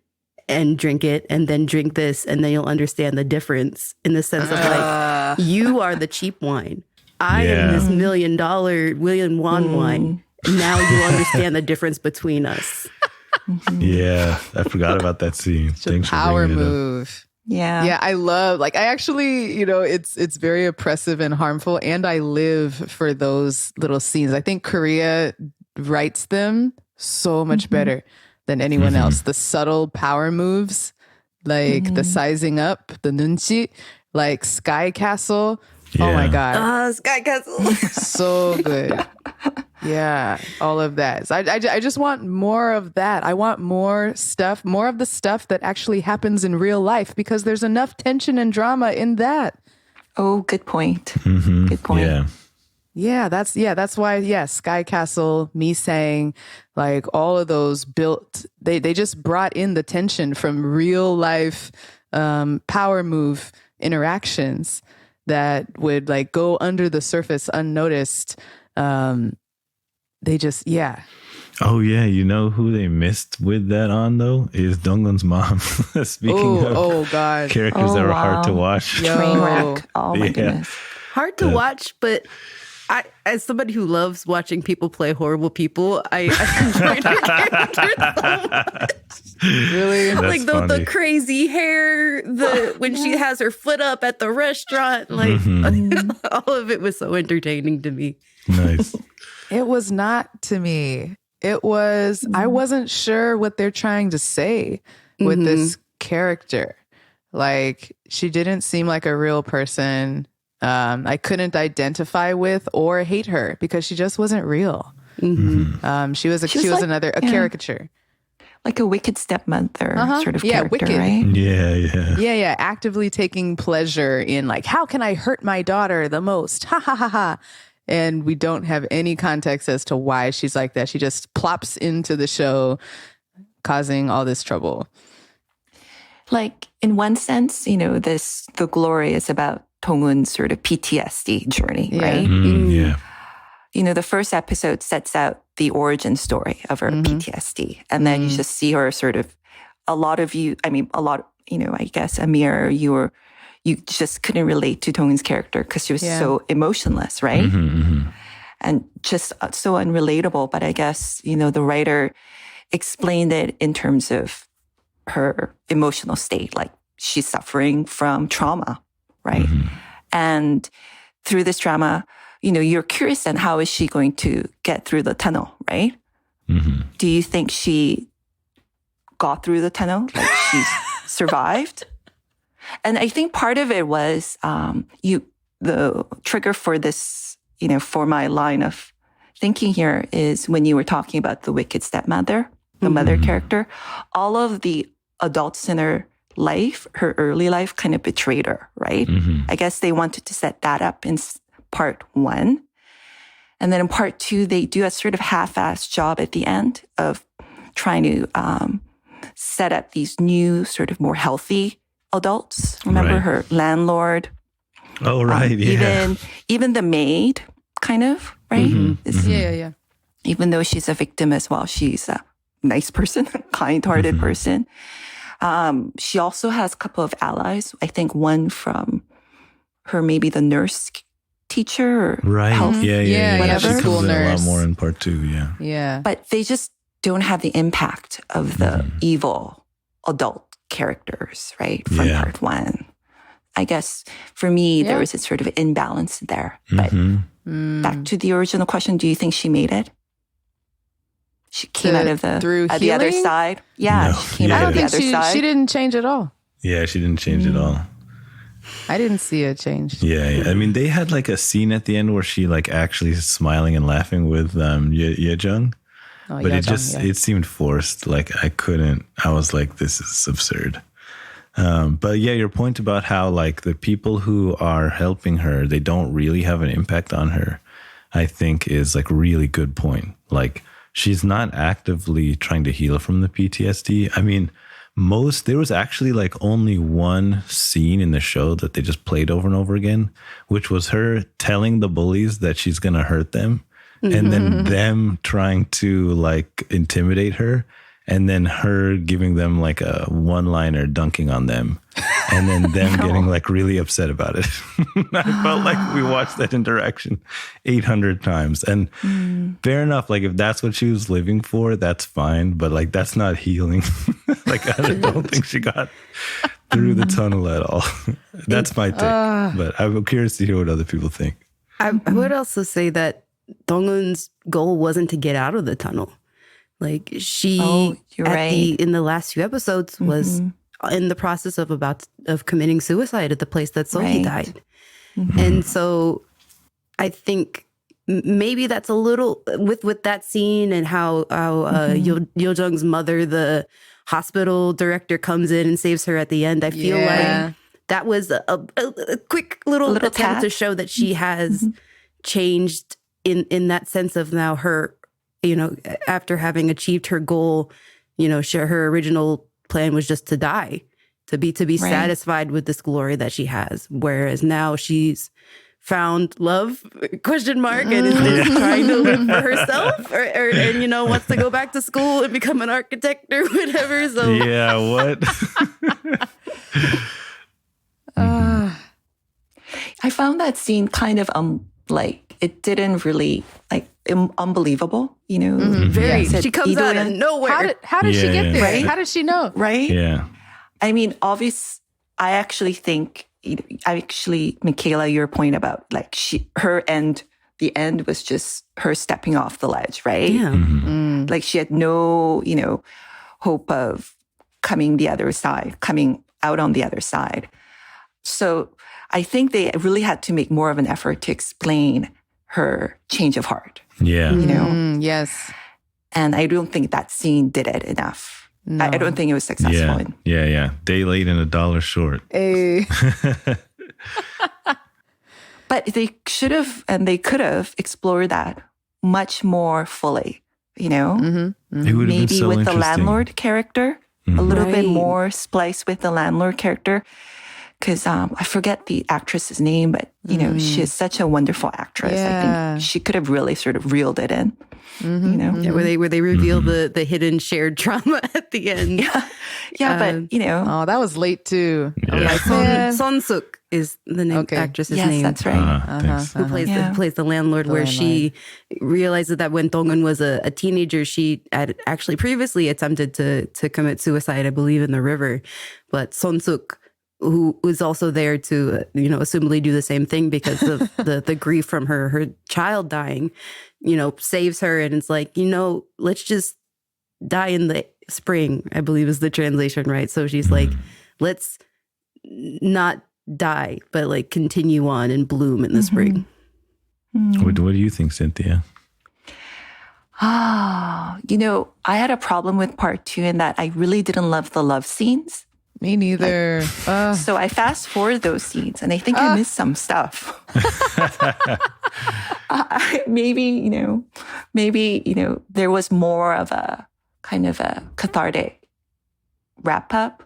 and drink it, and then drink this, and then you'll understand the difference in the sense of like, you are the cheap wine. I am this $1 million William Won wine. Now you understand the difference between us. Yeah, I forgot about that scene. Thanks for Power bringing it up. move. Yeah. Yeah, I love, I actually, it's very oppressive and harmful, and I live for those little scenes. I think Korea writes them so much better than anyone else. The subtle power moves, like the sizing up, the nunchi, like Sky Castle. Yeah. Oh my God. Sky Castle. So good. Yeah, all of that. So I just want more of that. I want more of the stuff that actually happens in real life, because there's enough tension and drama in that. Oh, good point. Good point. Yeah. That's why, Sky Castle, me saying, like, all of those built, they just brought in the tension from real life power move interactions that would like go under the surface unnoticed. They just, yeah. Oh yeah, you know who they missed with that on though is Donggun's mom. Speaking of God, characters that were hard to watch. Train wreck. Oh my goodness. Hard to watch, but I, as somebody who loves watching people play horrible people, I enjoyed her character so much. Really? That's like the crazy hair, when she has her foot up at the restaurant, like all of it was so entertaining to me. Nice. It was not to me. It was, I wasn't sure what they're trying to say with this character. Like, she didn't seem like a real person. I couldn't identify with or hate her because she just wasn't real. She was like, another caricature. Like a wicked stepmother sort of character, wicked. right? Yeah. Actively taking pleasure in like, how can I hurt my daughter the most? Ha ha ha ha. And we don't have any context as to why she's like that. She just plops into the show, causing all this trouble. Like, in one sense, the glory is about Dong-eun's sort of PTSD journey, right? Yeah. The first episode sets out the origin story of her PTSD. And then you just see her sort of, I guess, Amir, you just couldn't relate to Dong-eun's character because she was so emotionless, right? And just so unrelatable. But I guess, the writer explained it in terms of her emotional state. Like, she's suffering from trauma, right? And through this trauma, you're curious then, how is she going to get through the tunnel, right? Do you think she got through the tunnel? Like, she survived? And I think part of it was the trigger for this, for my line of thinking here is when you were talking about the wicked stepmother, the mother character, all of the adults in her life, her early life, kind of betrayed her, right? I guess they wanted to set that up in part 1. And then in part 2, they do a sort of half-assed job at the end of trying to set up these new sort of more healthy adults. Remember her landlord? Oh, right. Even the maid, kind of, right? Yeah. Even though she's a victim as well, she's a nice person, kind-hearted person. She also has a couple of allies. I think one from her, maybe the nurse teacher or health, whatever. She school comes in a lot nurse. more in part 2. Yeah. But they just don't have the impact of the evil adult characters, right? From part 1. I guess for me, there was a sort of imbalance there. But back to the original question, do you think she made it? She came out of the other side. Yeah, No. she came out of the other side. She didn't change at all. Yeah, she didn't change at all. I didn't see a change. Yeah. I mean, they had like a scene at the end where she like actually is smiling and laughing with Ye Jung. But it seemed forced. Like I was like, this is absurd. But yeah, your point about how like the people who are helping her, they don't really have an impact on her, I think is like a really good point. Like, she's not actively trying to heal from the PTSD. I mean, there was actually like only one scene in the show that they just played over and over again, which was her telling the bullies that she's going to hurt them. And then them trying to like intimidate her, and then her giving them like a one-liner dunking on them, and then them getting like really upset about it. I felt like we watched that interaction 800 times. And fair enough, like if that's what she was living for, that's fine. But like that's not healing. Like I don't think she got through the tunnel at all. That's my take. But I'm curious to hear what other people think. I would also say that Dong-eun's goal wasn't to get out of the tunnel. Like she, in the last few episodes, was in the process of committing suicide at the place that Sohee died. And so I think maybe that's a little with that scene and how Yo Jung's mother, the hospital director, comes in and saves her at the end. I feel like that was a quick little attempt to show that she has changed in that sense of now her, after having achieved her goal, her original plan was just to die. to be satisfied with this glory that she has. Whereas now she's found love question mark and is trying to live for herself or and you know wants to go back to school and become an architect or whatever. So yeah, what? I found that scene kind of like it didn't really like unbelievable, you know. very. She comes out of nowhere. How did she get there? Right? How did she know? Right? Yeah. I mean, I actually think, Michaela, your point about like the end was just her stepping off the ledge, right? Yeah. Like she had no, hope of coming out on the other side. So I think they really had to make more of an effort to explain her change of heart. Yeah. Yes. And I don't think that scene did it enough. No. I don't think it was successful. Yeah. Day late and $1 short. Hey. But they should have and they could have explored that much more fully, It would have been maybe so with the interesting. landlord character, a little bit Right. more splice with the landlord character. Because I forget the actress's name, but, she is such a wonderful actress. Yeah. I think she could have really sort of reeled it in, Yeah, where they reveal the hidden shared trauma at the end. Yeah, but, Oh, that was late too. I'm Yeah. like, man. Son Suk is the name Okay. actress's yes, name. that's right. Thanks. Who plays the landlord, The where landlord. she realizes that when Dong-eun was a teenager, she had actually previously attempted to commit suicide, I believe, in the river. But Son Suk, who was also there to, assumably do the same thing because of the grief from her child dying, saves her. And it's like, let's just die in the spring, I believe is the translation, right? So she's like, let's not die, but like continue on and bloom in the spring. What do you think, Cynthia? I had a problem with part 2 in that I really didn't love the love scenes. Me neither. So I fast forward those scenes and I think I missed some stuff. Maybe, there was more of a kind of a cathartic wrap up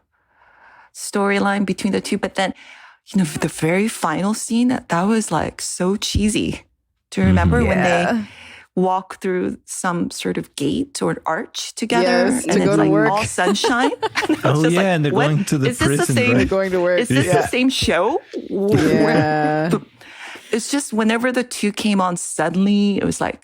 storyline between the two. But then, the very final scene, that was like so cheesy. Do you remember when they walk through some sort of gate or arch together Yes, and to it's go to like work. all sunshine? And I was Oh, just yeah, like, and they're what? going to the Is this prison, same, right? Going to work. Is this the same show? Yeah. It's just whenever the two came on, suddenly it was like,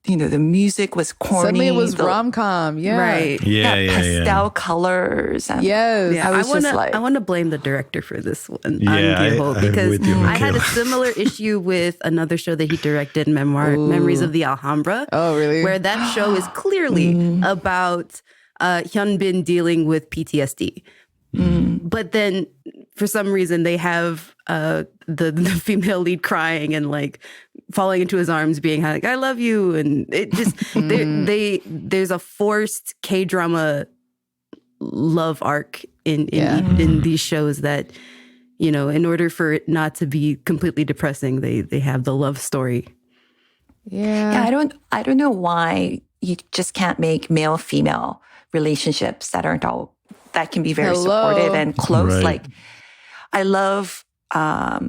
the music was corny. Suddenly it was the- rom-com. Yeah. Right. Yeah. pastel colors. And Yes. Yeah, I was just like- I want to blame the director for this one. Yeah, An Gil-ho, I'm because with you, I had a Michaela. similar issue with another show that he directed, Memories of the Alhambra. Oh, really? Where that show is clearly about Hyunbin dealing with PTSD. But then for some reason they have the female lead crying and like falling into his arms being like, I love you. And it just, there's a forced K-drama love arc in these shows that, in order for it not to be completely depressing, they have the love story. Yeah. I don't know why you just can't make male-female relationships that can be very supportive and close. Right. Like, I love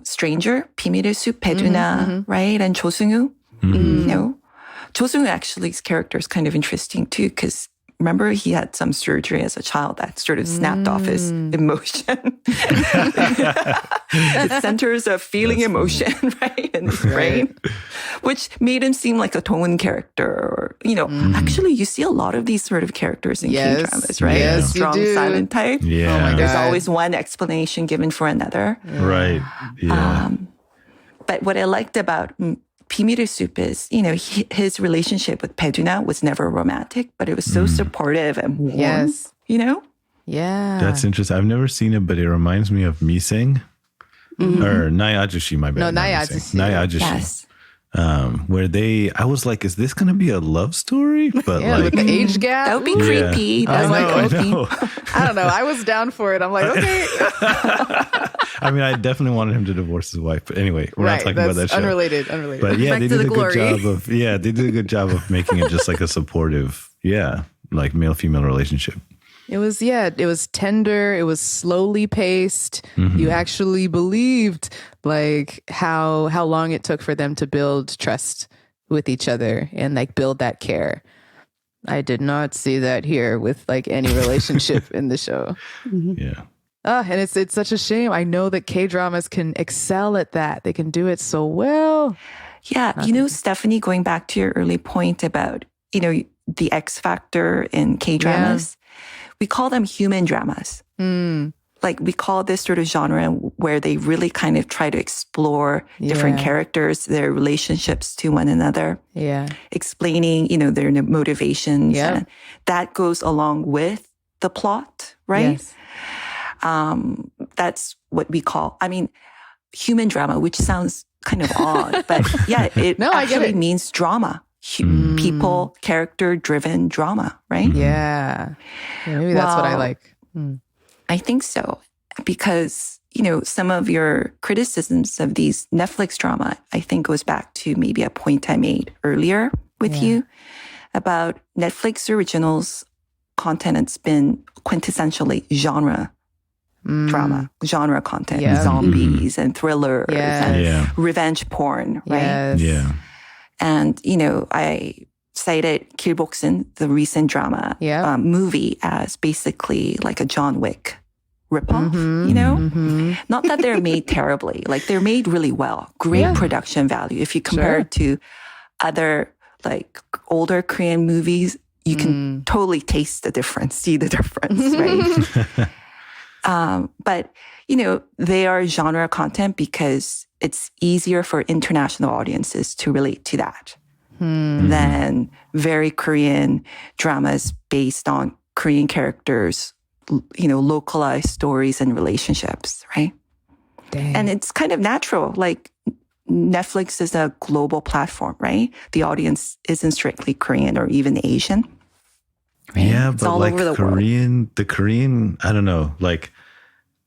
Stranger, Pimiresu, Peduna, right? And Cho Seung-woo. Cho Seung-woo actually's character is kind of interesting too, because remember he had some surgery as a child that sort of snapped off his emotion. The centers of feeling emotion, right? In his brain, which made him seem like a Dong-eun character. Or, actually you see a lot of these sort of characters in Yes. K-dramas, right? Yes, The you strong do. silent type. Yeah. Oh my There's God. always one explanation given for another. Right. Yeah. But what I liked about Pimiru Soup is, his relationship with Peduna was never romantic, but it was so supportive and warm. Yes. Yeah. That's interesting. I've never seen it, but it reminds me of Miseng. Or Nayajushi, my bad. No, not Nayajushi. Miseng. Nayajushi. Yes. Where I was like, is this going to be a love story? But Yeah, with the age gap. That would be Yeah. creepy. I That's know, like I know. I don't know. I was down for it. I'm like, okay. I mean, I definitely wanted him to divorce his wife. But anyway, we're not talking that's about that show. unrelated. But yeah, Back they to did the a good glory. job of they did a good job of making it just like a supportive, like male-female relationship. It was tender. It was slowly paced. You actually believed like how long it took for them to build trust with each other and like build that care. I did not see that here with like any relationship in the show. Yeah. And it's such a shame. I know that K-dramas can excel at that. They can do it so well. Yeah. Stephanie, going back to your early point about, the X factor in K-dramas, we call them human dramas. Like we call this sort of genre where they really kind of try to explore different characters, their relationships to one another. Yeah. Explaining, their motivations. Yeah. And that goes along with the plot, right? Yes. That's what we call, human drama, which sounds kind of odd, but yeah, it I get actually it. means drama. People, character-driven drama, right? Yeah. Maybe that's what I like. I think so. Because, some of your criticisms of these Netflix drama, I think goes back to maybe a point I made earlier with you about Netflix originals content. It's been quintessentially genre drama, genre content, zombies and thrillers and revenge porn, right? Yes. Yeah. And, I cited Kilboksen, the recent drama movie, as basically like a John Wick ripoff, Not that they're made terribly, like they're made really well. Great production value. If you compare it to other like older Korean movies, you can totally taste the difference, see the difference, right? But, they are genre content because it's easier for international audiences to relate to that than very Korean dramas based on Korean characters, localized stories and relationships, right? Dang. And it's kind of natural. Like Netflix is a global platform, right? The audience isn't strictly Korean or even Asian. Right? Yeah, it's but all like over the the Korean, I don't know, like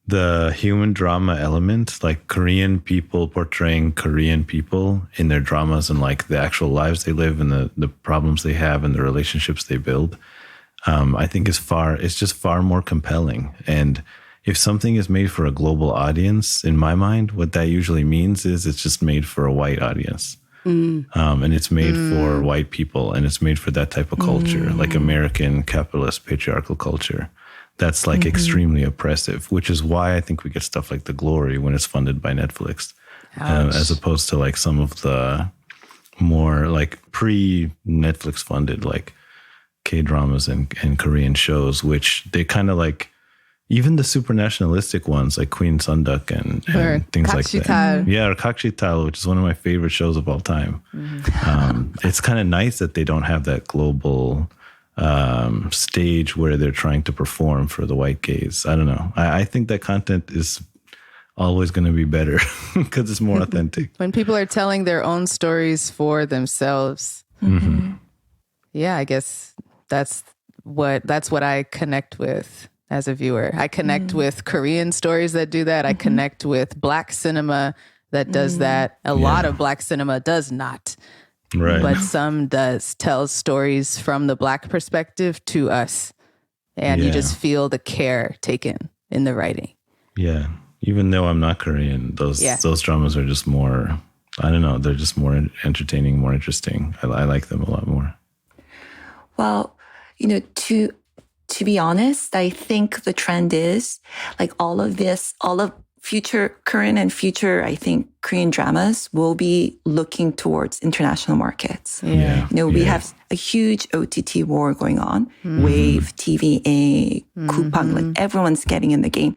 the human drama element, like Korean people portraying Korean people in their dramas and like the actual lives they live and the problems they have and the relationships they build, I think it's just far more compelling. And if something is made for a global audience, in my mind, what that usually means is it's just made for a white audience. And it's made for white people and it's made for that type of culture, like American capitalist patriarchal culture. That's like extremely oppressive, which is why I think we get stuff like The Glory when it's funded by Netflix, as opposed to like some of the more like pre-Netflix funded like K-dramas and Korean shows, which they kind of like, even the super nationalistic ones like Queen Sunduk and things like that. Yeah, or Kakchital, which is one of my favorite shows of all time. It's kind of nice that they don't have that global stage where they're trying to perform for the white gaze. I don't know. I think that content is always going to be better because it's more authentic. When people are telling their own stories for themselves. Yeah, I guess that's what I connect with as a viewer. I connect with Korean stories that do that. I connect with Black cinema that does that. A lot of Black cinema does not. Right. But some tells stories from the Black perspective to us. And you just feel the care taken in the writing. Yeah. Even though I'm not Korean, those dramas are just more, I don't know, they're just more entertaining, more interesting. I like them a lot more. Well, to be honest, I think the trend is like all of current and future, I think Korean dramas will be looking towards international markets. Yeah. We have a huge OTT war going on. Wave, TVA, Coupang, like everyone's getting in the game.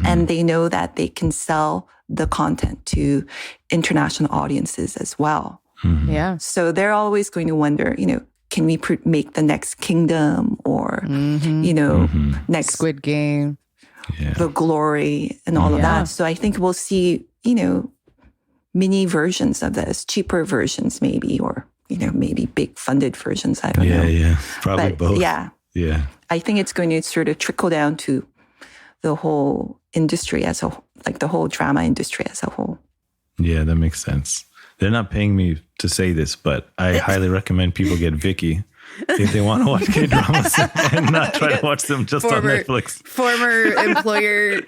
And they know that they can sell the content to international audiences as well. Yeah. So they're always going to wonder, can we make the next Kingdom or, next Squid Game. The Glory and all of that. So I think we'll see, mini versions of this, cheaper versions maybe, or, maybe big funded versions. I don't know. Yeah. Probably both. Yeah. I think it's going to sort of trickle down to the whole industry as a whole, like the whole drama industry as a whole. Yeah, that makes sense. They're not paying me to say this, but I highly recommend people get Viki. if they want to watch K-dramas and not try to watch them just on Netflix. Former employer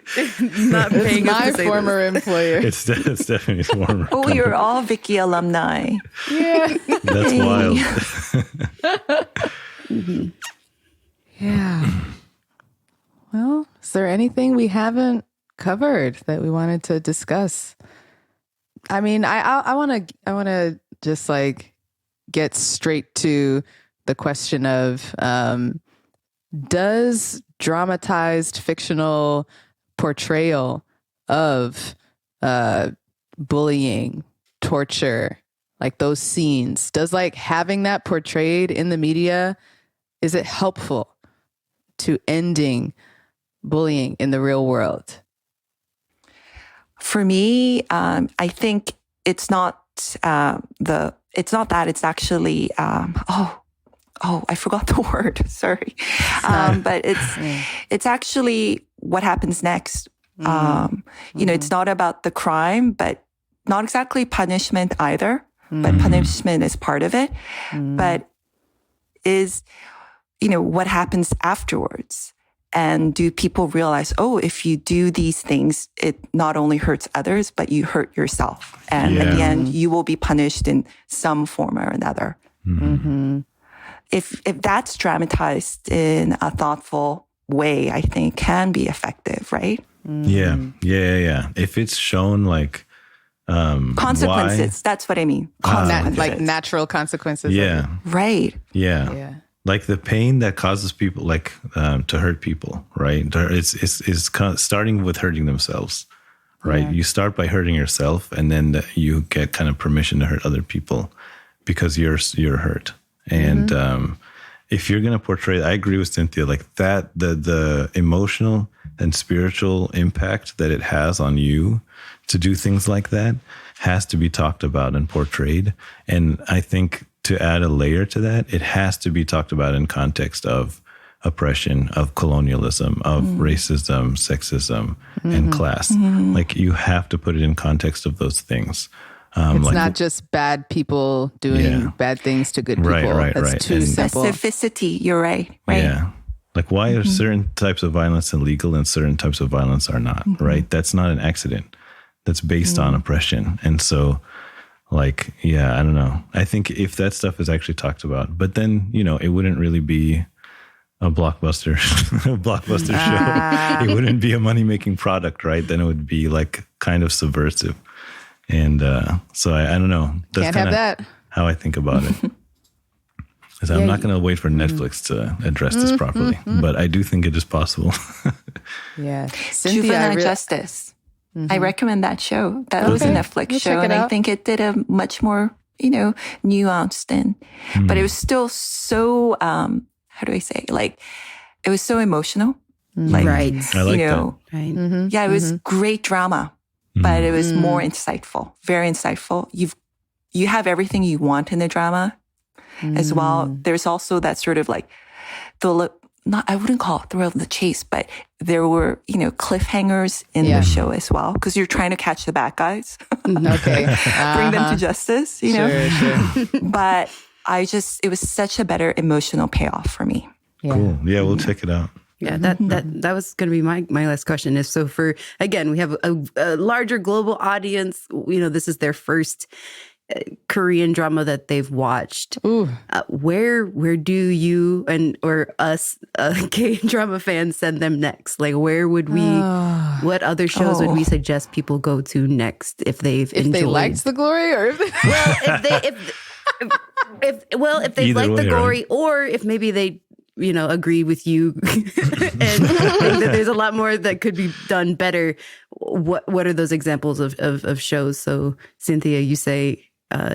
not paying My us to say former employer. It's definitely former. Oh, you're all Vicky alumni. Yeah. That's wild. Yeah. Well, is there anything we haven't covered that we wanted to discuss? I mean, I want to just like get straight to the question of does dramatized fictional portrayal of bullying, torture, like those scenes, does like having that portrayed in the media, is it helpful to ending bullying in the real world? For me, I think it's not it's not that. It's actually I forgot the word. Sorry, but it's actually what happens next. It's not about the crime, but not exactly punishment either. But punishment is part of it. But is what happens afterwards. And do people realize, if you do these things, it not only hurts others, but you hurt yourself. And at the end, you will be punished in some form or another. If that's dramatized in a thoughtful way, I think can be effective, right? Yeah. If it's shown like consequences, that's what I mean. Consequences. Like natural consequences. Yeah. Right. Yeah. Like the pain that causes people, like to hurt people, right? It's starting with hurting themselves, right? Yeah. You start by hurting yourself, and then you get kind of permission to hurt other people because you're hurt. And if you're going to portray, I agree with Cynthia, like that the emotional and spiritual impact that it has on you to do things like that has to be talked about and portrayed. And I think, to add a layer to that, it has to be talked about in context of oppression, of colonialism, of racism, sexism, and class. Like you have to put it in context of those things. It's not just bad people doing bad things to good people. That's too simple. Specificity, you're right. Yeah. Like why are certain types of violence illegal and certain types of violence are not, right? That's not an accident. That's based on oppression. And so like, I don't know. I think if that stuff is actually talked about, but then, it wouldn't really be a blockbuster show. It wouldn't be a money-making product, right? Then it would be like kind of subversive. And so I don't know. That's Can't have that. How I think about it. Because I'm not going to wait for Netflix to address this properly, but I do think it is possible. Yeah. Juvenile Justice. I recommend that show. That was a Netflix show, and I think it did a much more, nuanced but it was still so, how do I say, like, it was so emotional. Like, right. I like that. Right. Yeah, it was great drama, but it was more insightful, very insightful. You have everything you want in the drama as well. There's also that sort of like, I wouldn't call it thrill of the chase, but there were, cliffhangers in the show as well, because you're trying to catch the bad guys. Okay. Bring them to justice, Sure. But it was such a better emotional payoff for me. Yeah. Cool. Yeah, we'll check it out. Yeah, that was going to be my last question. Is so for, again, we have a larger global audience. This is their first Korean drama that they've watched. Where do you or us K-drama fans send them next? Like, where would we? What other shows would we suggest people go to next if they've enjoyed? They liked The Glory, or if they liked The Glory, right? or if maybe they agree with you and think that there's a lot more that could be done better. What are those examples of shows? So Cynthia, you say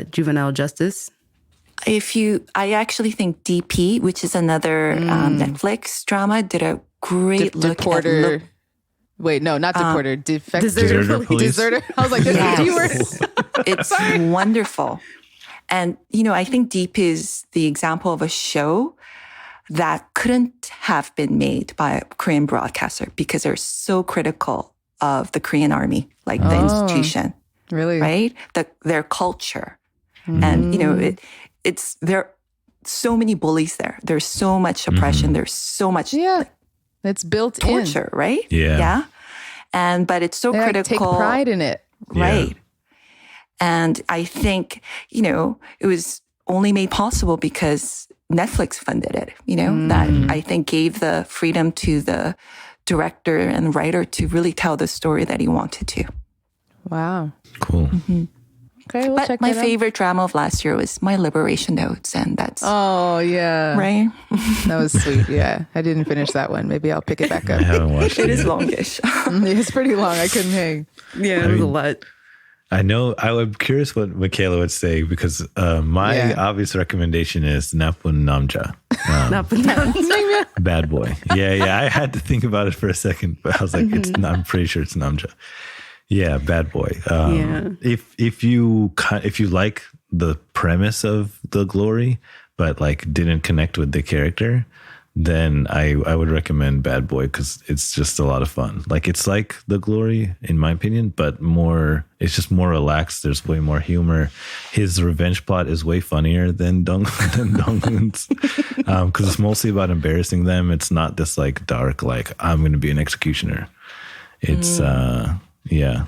Juvenile Justice. I actually think DP, which is another Netflix drama, did a great look at... Wait, no, not Deporter. Deserter Police. Deserter. I was like, this is D word. It's wonderful. And, I think Deep is the example of a show that couldn't have been made by a Korean broadcaster because they're so critical of the Korean army, like the institution. Really? Right? Their culture. And, it's so many bullies there. There's so much oppression. There's so much it's built torture, in. right? Yeah. But it's so They critical. take pride in it. Right. Yeah. And I think, it was only made possible because Netflix funded it, that I think gave the freedom to the director and writer to really tell the story that he wanted to. Wow. Cool. Okay, we'll But check my that out. favorite drama of last year was My Liberation Notes, and that's Oh, yeah. right. That was sweet. Yeah. I didn't finish that one. Maybe I'll pick it back I up. haven't watched it. It is yet. longish. It's pretty long. I couldn't hang. Yeah, it was a lot. I know. I'm curious what Michaela would say because my obvious recommendation is Napun Namja. Bad Boy. Yeah. I had to think about it for a second, but I was like, I'm pretty sure it's Namja. Yeah, Bad Boy. If you like the premise of The Glory, but like didn't connect with the character, then I would recommend Bad Boy because it's just a lot of fun. Like it's like The Glory, in my opinion, but it's just more relaxed. There's way more humor. His revenge plot is way funnier than Donghoon's because it's mostly about embarrassing them. It's not this like dark, like I'm going to be an executioner. It's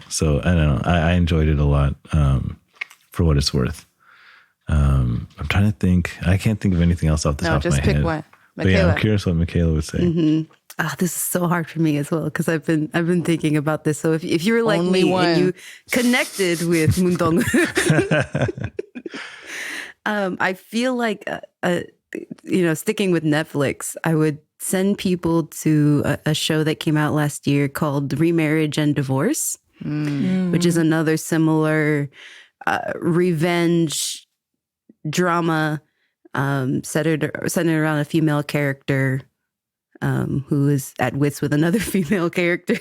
So I don't know. I enjoyed it a lot for what it's worth. I'm trying to think. I can't think of anything else off the top of my head. No, just pick one. But yeah, Michaela. I'm curious what Michaela would say. This is so hard for me as well because I've been thinking about this. So if you were like Only me one. and you connected with Moon Dong, I feel like sticking with Netflix, I would send people to a show that came out last year called Remarriage and Divorce, which is another similar revenge drama centered around a female character who is at wits with another female character.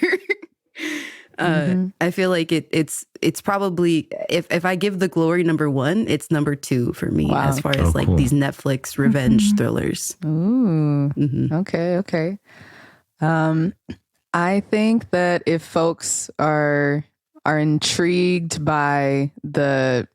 I feel like it's probably if I give The Glory number 1, it's number 2 for me as far as like cool. these Netflix revenge thrillers. Ooh. Okay. I think that if folks are intrigued by the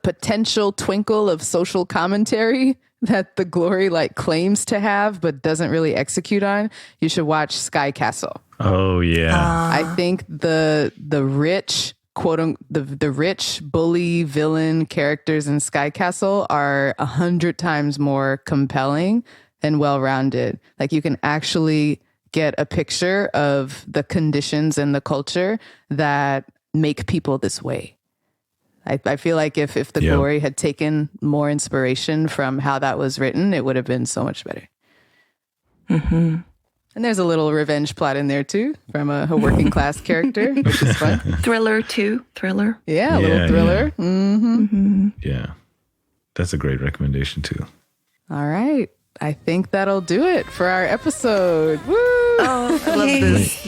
potential twinkle of social commentary that The Glory like claims to have but doesn't really execute on, you should watch Sky Castle. Oh yeah. I think the rich the rich bully villain characters in Sky Castle are 100 times more compelling and well-rounded. Like you can actually get a picture of the conditions and the culture that make people this way. I feel like if The Glory had taken more inspiration from how that was written, it would have been so much better. And there's a little revenge plot in there too from a working class character, which is fun. Thriller too. Thriller. Yeah, a little thriller. Yeah. That's a great recommendation too. All right. I think that'll do it for our episode. Woo! Oh, I love this.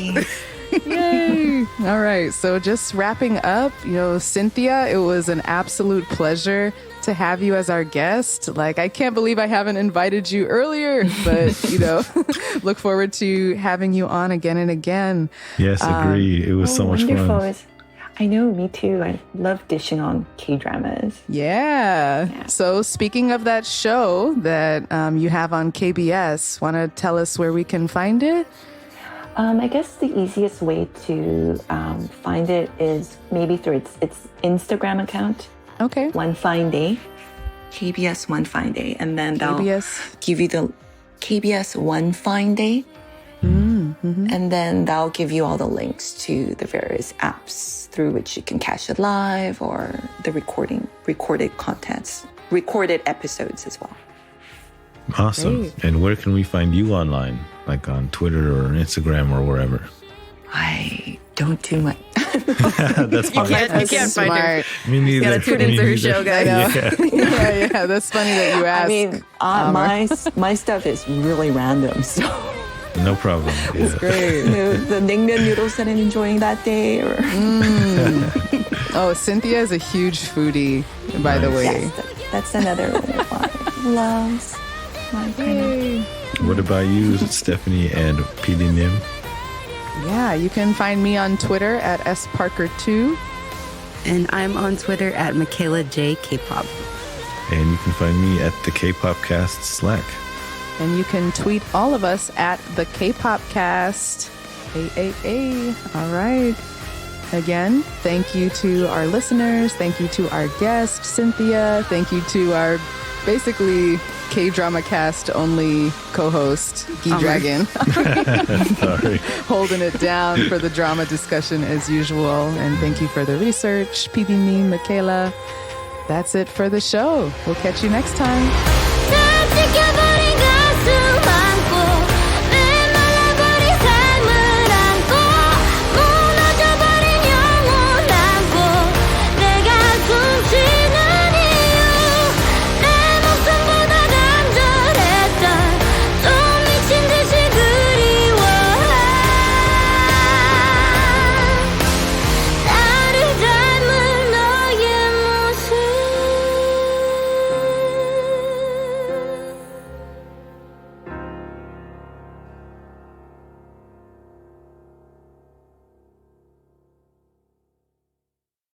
Yay! All right. So just wrapping up, Cynthia, it was an absolute pleasure to have you as our guest. Like, I can't believe I haven't invited you earlier, but, look forward to having you on again and again. Yes, agree. It was so much fun. I know, me too. I love dishing on K-dramas. Yeah. So speaking of that show that you have on KBS, want to tell us where we can find it? I guess the easiest way to find it is maybe through its Instagram account. Okay. One Fine Day. KBS One Fine Day. And then they'll KBS. give you the KBS One Fine Day. And then that'll give you all the links to the various apps through which you can catch it live or the recorded contents, recorded episodes as well. Awesome. Great. And where can we find you online? Like on Twitter or Instagram or wherever? I don't do much. That's fine. You can't find her. Smart. Me neither. You gotta tune into her show, guys. Yeah. That's funny that you asked. I mean, my stuff is really random, so No problem. Yeah. Great. the naengmyeon noodles that I'm enjoying that day, or Oh, Cynthia is a huge foodie, by the way. yes, that's another one of my loves. My kind of What about you, Stephanie and PD Nim? Yeah, you can find me on Twitter at sparker2. And I'm on Twitter at Michaela J. K-pop. And you can find me at the K-Popcast Slack. And you can tweet all of us at the K-Popcast. All right. Again, thank you to our listeners. Thank you to our guest, Cynthia. Thank you to our basically K-Dramacast only co-host, G-Dragon. Sorry. Holding it down for the drama discussion as usual. And thank you for the research, PB Me, Michaela. That's it for the show. We'll catch you next time.